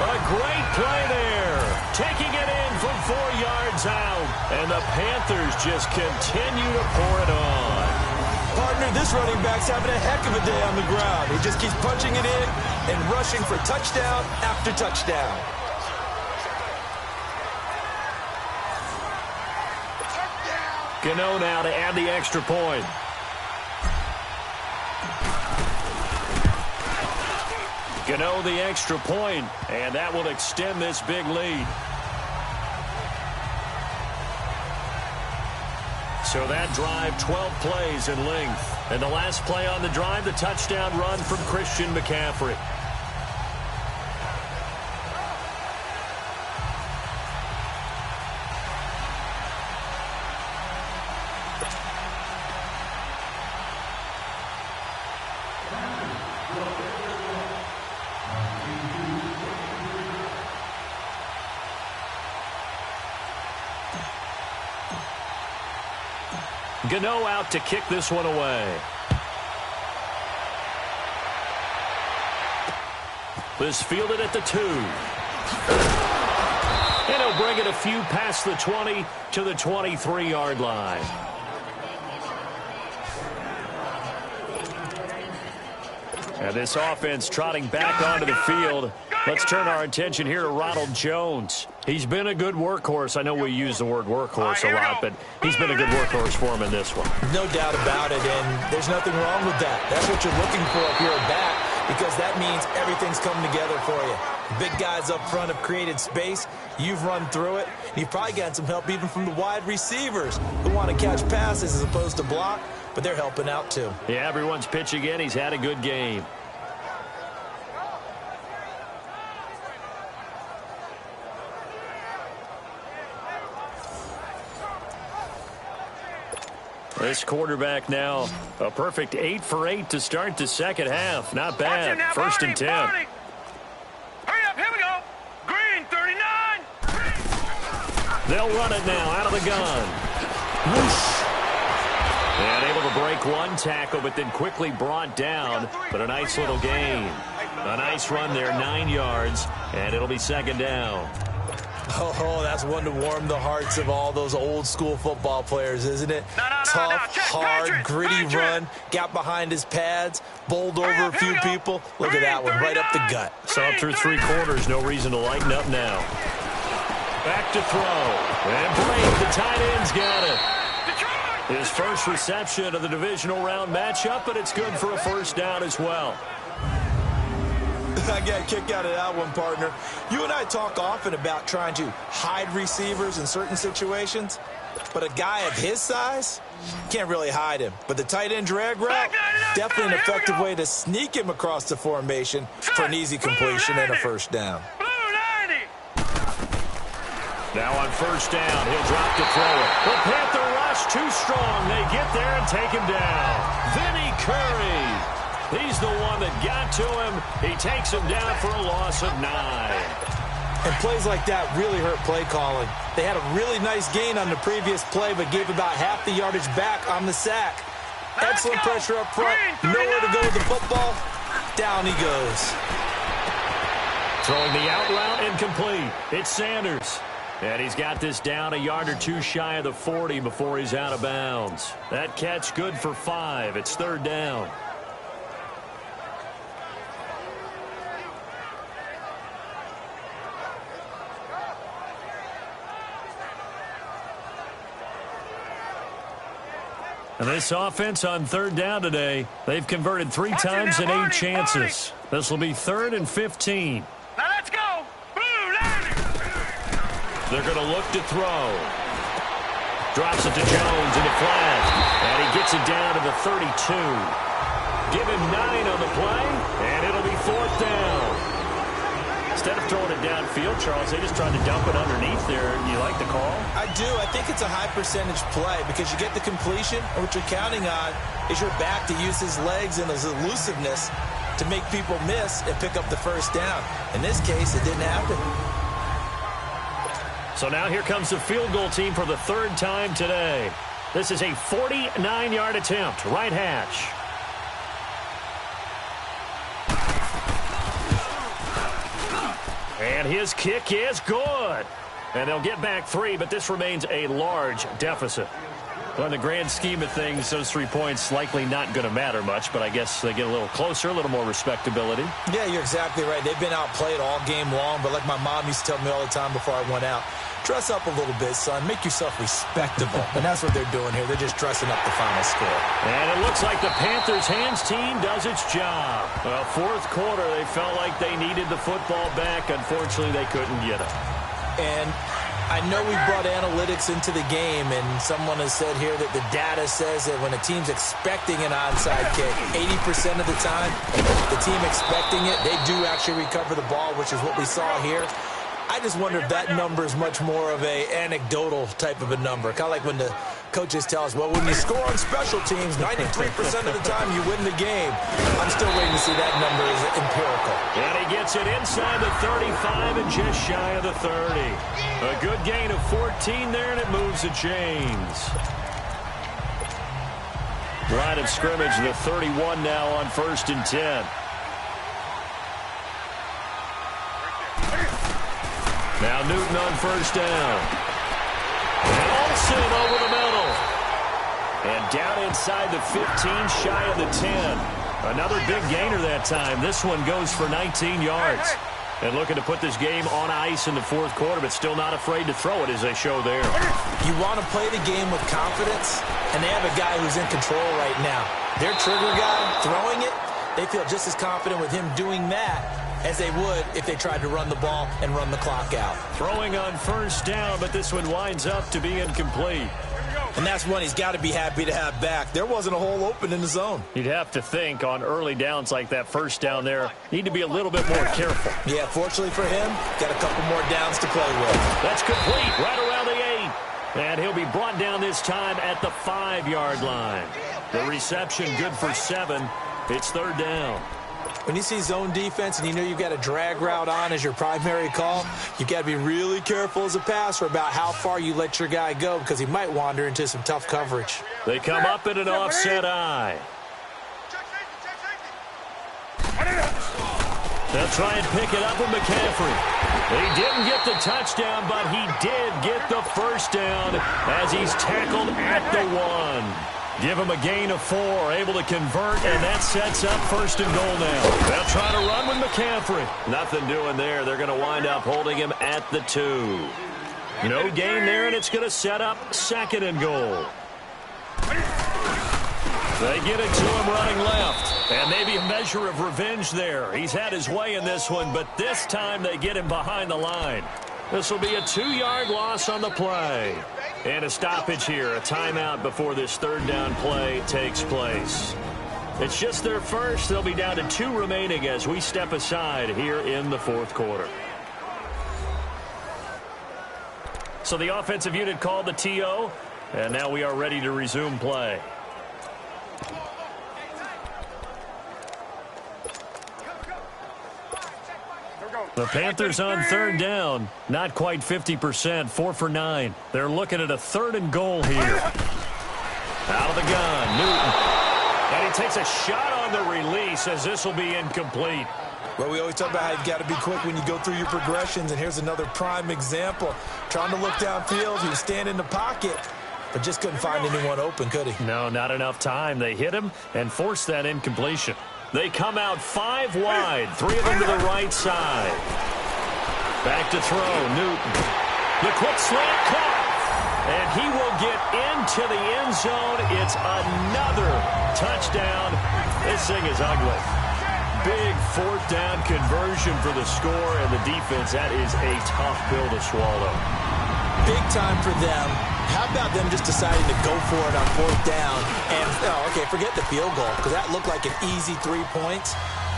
A great play there. Taking it in from 4 yards out. And the Panthers just continue to pour it on. Partner, this running back's having a heck of a day on the ground. He just keeps punching it in and rushing for touchdown after touchdown. Gano now to add the extra point. Gano the extra point, and that will extend this big lead. So that drive, 12 plays in length. And the last play on the drive, the touchdown run from Christian McCaffrey. Gano out to kick this one away. This fielded at the 2. And he'll bring it a few past the 20 to the 23-yard line. And this offense trotting back onto the field. Let's turn our attention here to Ronald Jones. He's been a good workhorse. I know we use the word workhorse a lot, but he's been a good workhorse for him in this one. No doubt about it, and there's nothing wrong with that. That's what you're looking for if you're a back, because that means everything's coming together for you. Big guys up front have created space. You've run through it. You've probably gotten some help even from the wide receivers who want to catch passes as opposed to block, but they're helping out too. Yeah, everyone's pitching in. He's had a good game. This quarterback now, a perfect 8 for 8 to start the second half. Not bad. Now, First and 10. Hurry up, here we go. Green, 39. They'll run it now out of the gun. Whoosh. And able to break one tackle, but then quickly brought down. But a nice little gain. A nice run there, 9 yards, and it'll be second down. Oh, that's one to warm the hearts of all those old-school football players, isn't it? Tough, hard, gritty run, got behind his pads, bowled over a few people. Look at that one, right up the gut. Saw through 3 quarters, no reason to lighten up now. Back to throw. And Blake, the tight end's got it. His first reception of the divisional round matchup, but it's good for a first down as well. I got a kick out of that one, partner. You and I talk often about trying to hide receivers in certain situations, but a guy of his size can't really hide him. But the tight end drag route, definitely an effective way to sneak him across the formation for an easy completion and a first down. Now on first down, he'll drop to throw it. The Panther rush too strong. They get there and take him down. Vinny Curry. He's the one that got to him. He takes him down for a loss of 9. And plays like that really hurt play calling. They had a really nice gain on the previous play, but gave about half the yardage back on the sack. Excellent pressure up front. Nowhere to go with the football. Down he goes. Throwing the out route incomplete. It's Sanders. And he's got this down a yard or 2 shy of the 40 before he's out of bounds. That catch good for 5. It's third down. And this offense on third down today, they've converted 3 times in 8 chances. This will be 3rd and 15. Now let's go. They're going to look to throw. Drops it to Jones in the flat. And he gets it down to the 32. Give him 9 on the play, and it'll be 4th down. Instead of throwing it downfield, Charles, they just tried to dump it underneath there. You like the call? I do. I think it's a high-percentage play because you get the completion, and what you're counting on is your back to use his legs and his elusiveness to make people miss and pick up the first down. In this case, it didn't happen. So now here comes the field goal team for the 3rd time today. This is a 49-yard attempt, right hash. And his kick is good. And they'll get back 3, but this remains a large deficit. Well, in the grand scheme of things, those 3 points likely not going to matter much, but I guess they get a little closer, a little more respectability. Yeah, you're exactly right. They've been outplayed all game long, but like my mom used to tell me all the time before I went out, dress up a little bit, son. Make yourself respectable. And that's what they're doing here. They're just dressing up the final score. And it looks like the Panthers' hands team does its job. Well, 4th quarter, they felt like they needed the football back. Unfortunately, they couldn't get it. And I know we brought analytics into the game, and someone has said here that the data says that when a team's expecting an onside kick, 80% of the time, the team expecting it, they do actually recover the ball, which is what we saw here. I just wonder if that number is much more of a anecdotal type of a number. Kind of like when the coaches tell us, well, when you score on special teams, 93% of the time you win the game. I'm still waiting to see that number is empirical. And he gets it inside the 35 and just shy of the 30. A good gain of 14 there, and it moves the chains. Line of scrimmage, the 31 now on 1st and 10. Now Newton on first down. And Olsen over the middle. And down inside the 15, shy of the 10. Another big gainer that time. This one goes for 19 yards. And looking to put this game on ice in the fourth quarter, but still not afraid to throw it as they show there. You want to play the game with confidence, and they have a guy who's in control right now. Their trigger guy throwing it, they feel just as confident with him doing that as they would if they tried to run the ball and run the clock out. Throwing on first down, but this one winds up to be incomplete. And that's one he's got to be happy to have back. There wasn't a hole open in the zone. You'd have to think on early downs like that first down there, need to be a little bit more careful. Yeah, fortunately for him, got a couple more downs to play with. That's complete right around the 8. And he'll be brought down this time at the 5-yard line. The reception good for 7. It's third down. When you see zone defense and you know you've got a drag route on as your primary call, you've got to be really careful as a passer about how far you let your guy go because he might wander into some tough coverage. They come up in an offset eye. They'll try and pick it up with McCaffrey. He didn't get the touchdown, but he did get the first down as he's tackled at the 1. Give him a gain of 4, able to convert, and that sets up first and goal now. They'll try to run with McCaffrey. Nothing doing there. They're going to wind up holding him at the 2. No gain there, and it's going to set up second and goal. They get it to him running left, and maybe a measure of revenge there. He's had his way in this one, but this time they get him behind the line. This will be a 2-yard loss on the play. And a stoppage here, a timeout before this third down play takes place. It's just their first. They'll be down to 2 remaining as we step aside here in the fourth quarter. So the offensive unit called the TO, and now we are ready to resume play. The Panthers on third down, not quite 50%, 4 for 9. They're looking at a third and goal here. Out of the gun, Newton. And he takes a shot on the release as this will be incomplete. Well, we always talk about how you've got to be quick when you go through your progressions, and here's another prime example. Trying to look downfield, he was standing in the pocket, but just couldn't find anyone open, could he? No, not enough time. They hit him and forced that incompletion. They come out 5 wide, 3 of them to the right side. Back to throw, Newton. The quick slant caught, and he will get into the end zone. It's another touchdown. This thing is ugly. Big fourth down conversion for the score, and the defense, that is a tough pill to swallow. Big time for them. How about them just deciding to go for it on fourth down? And, okay, forget the field goal, because that looked like an easy 3 points.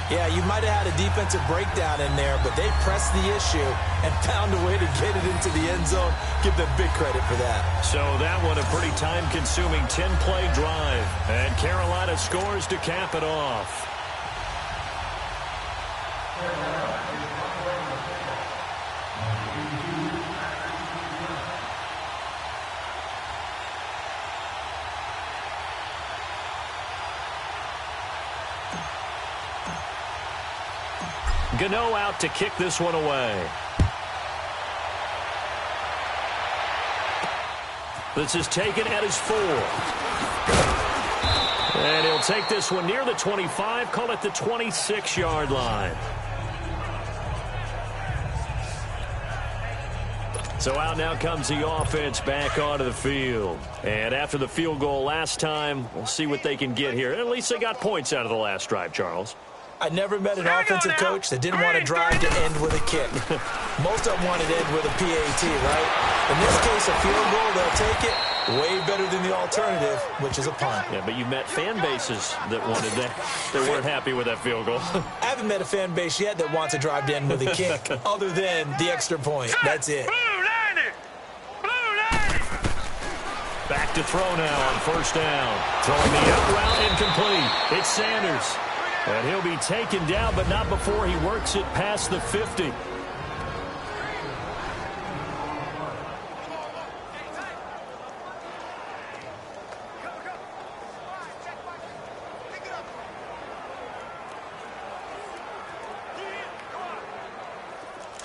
Yeah, you might have had a defensive breakdown in there, but they pressed the issue and found a way to get it into the end zone. Give them big credit for that. So that one a pretty time-consuming 10-play drive. And Carolina scores to cap it off. Gano out to kick this one away. This is taken at his 4. And he'll take this one near the 25, call it the 26-yard line. So out now comes the offense back onto the field. And after the field goal last time, we'll see what they can get here. At least they got points out of the last drive, Charles. I never met an offensive coach that didn't want to drive to end with a kick. Most of them wanted to end with a PAT, right? In this case, a field goal, they'll take it. Way better than the alternative, which is a punt. Yeah, but you've met fan bases that wanted that. They weren't happy with that field goal. I haven't met a fan base yet that wants to drive to end with a kick, other than the extra point. That's it. Back to throw now on first down. Throwing the out route incomplete. It's Sanders. And he'll be taken down, but not before he works it past the 50.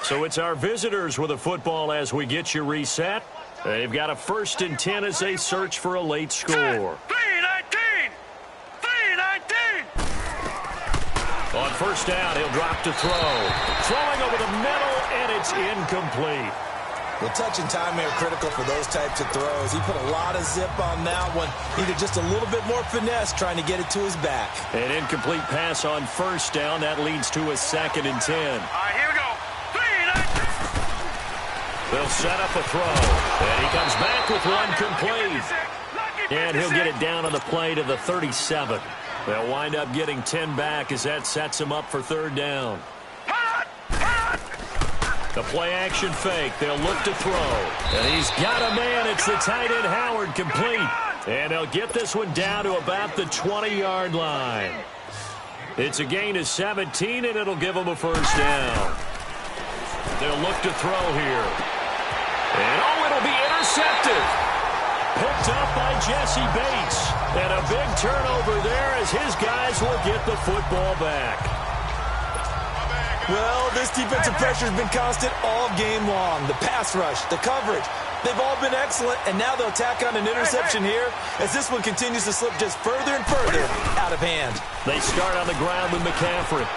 So it's our visitors with a football as we get you reset. They've got a 1st and 10 as they search for a late score. 3-19! 3-19! On 1st down, he'll drop to throw. Throwing over the middle, and it's incomplete. Well, touch and time are critical for those types of throws. He put a lot of zip on that one. Needed just a little bit more finesse trying to get it to his back. An incomplete pass on 1st down. That leads to a 2nd and 10. All right, here we go. 3-19! They'll set up a throw. And he comes back with one complete. And he'll get it down on the play to the 37. They'll wind up getting 10 back as that sets him up for 3rd down. The play-action fake. They'll look to throw. And he's got a man. It's the tight end, Howard, complete. And they'll get this one down to about the 20-yard line. It's a gain of 17, and it'll give them a 1st down. They'll look to throw here. And, it'll be intercepted. Picked up by Jesse Bates. And a big turnover there as his guys will get the football back. Well, this defensive pressure has been constant all game long. The pass rush, the coverage, they've all been excellent, and now they'll tack on an interception here as this one continues to slip just further and further out of hand. They start on the ground with McCaffrey.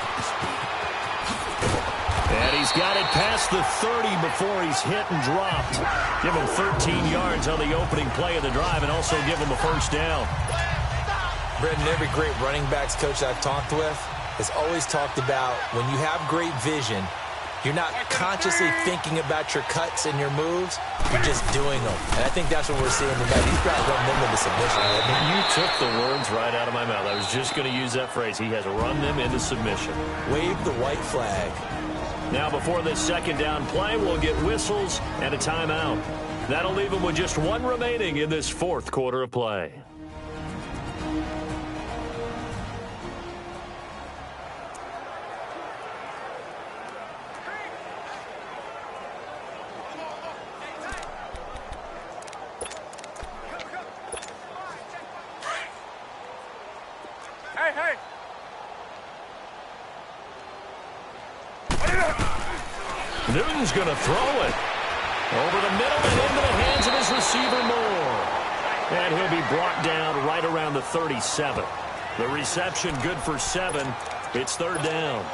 And he's got it past the 30 before he's hit and dropped. Give him 13 yards on the opening play of the drive and also give him a 1st down. Brendan, every great running backs coach I've talked with has always talked about when you have great vision, you're not consciously thinking about your cuts and your moves, you're just doing them. And I think that's what we're seeing tonight. He's got to run them into submission. You took the words right out of my mouth. I was just going to use that phrase. He has run them into submission. Wave the white flag. Now before this 2nd down play, we'll get whistles and a timeout. That'll leave him with just one remaining in this 4th quarter of play. Hey! Newton's going to throw it. Over the middle and into the hands of his receiver Moore. And he'll be brought down right around the 37. The reception good for 7. It's 3rd down.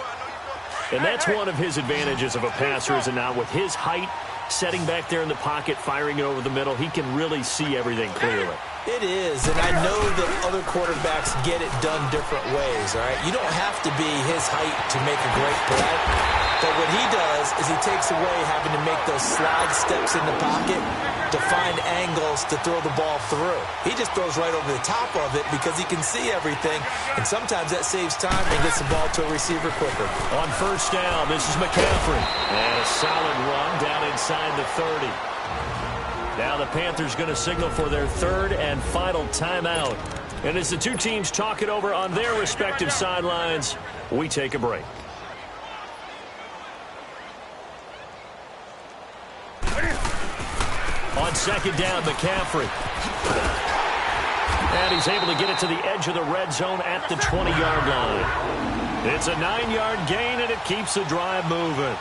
And that's one of his advantages of a passer, is it not? With his height, setting back there in the pocket, firing it over the middle, he can really see everything clearly. It is, and I know that other quarterbacks get it done different ways, all right? You don't have to be his height to make a great play, but what he does is he takes away having to make those slide steps in the pocket to find angles to throw the ball through. He just throws right over the top of it because he can see everything, and sometimes that saves time and gets the ball to a receiver quicker. On 1st down, this is McCaffrey. And a solid run down inside the 30. Now the Panthers going to signal for their 3rd and final timeout. And as the two teams talk it over on their respective sidelines, we take a break. On 2nd down, McCaffrey. And he's able to get it to the edge of the red zone at the 20-yard line. It's a 9-yard gain, and it keeps the drive moving.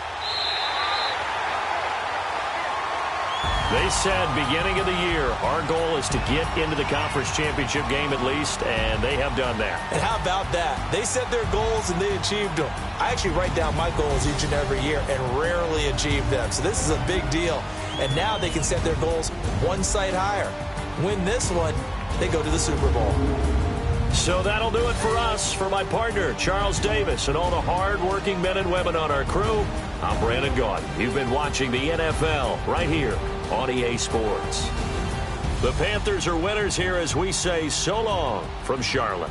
They said beginning of the year, our goal is to get into the conference championship game at least, and they have done that. And how about that? They set their goals and they achieved them. I actually write down my goals each and every year and rarely achieve them. So this is a big deal. And now they can set their goals one site higher. Win this one, they go to the Super Bowl. So that'll do it for us. For my partner, Charles Davis, and all the hard-working men and women on our crew, I'm Brandon Gaudin. You've been watching the NFL right here on EA Sports. The Panthers are winners here as we say so long from Charlotte.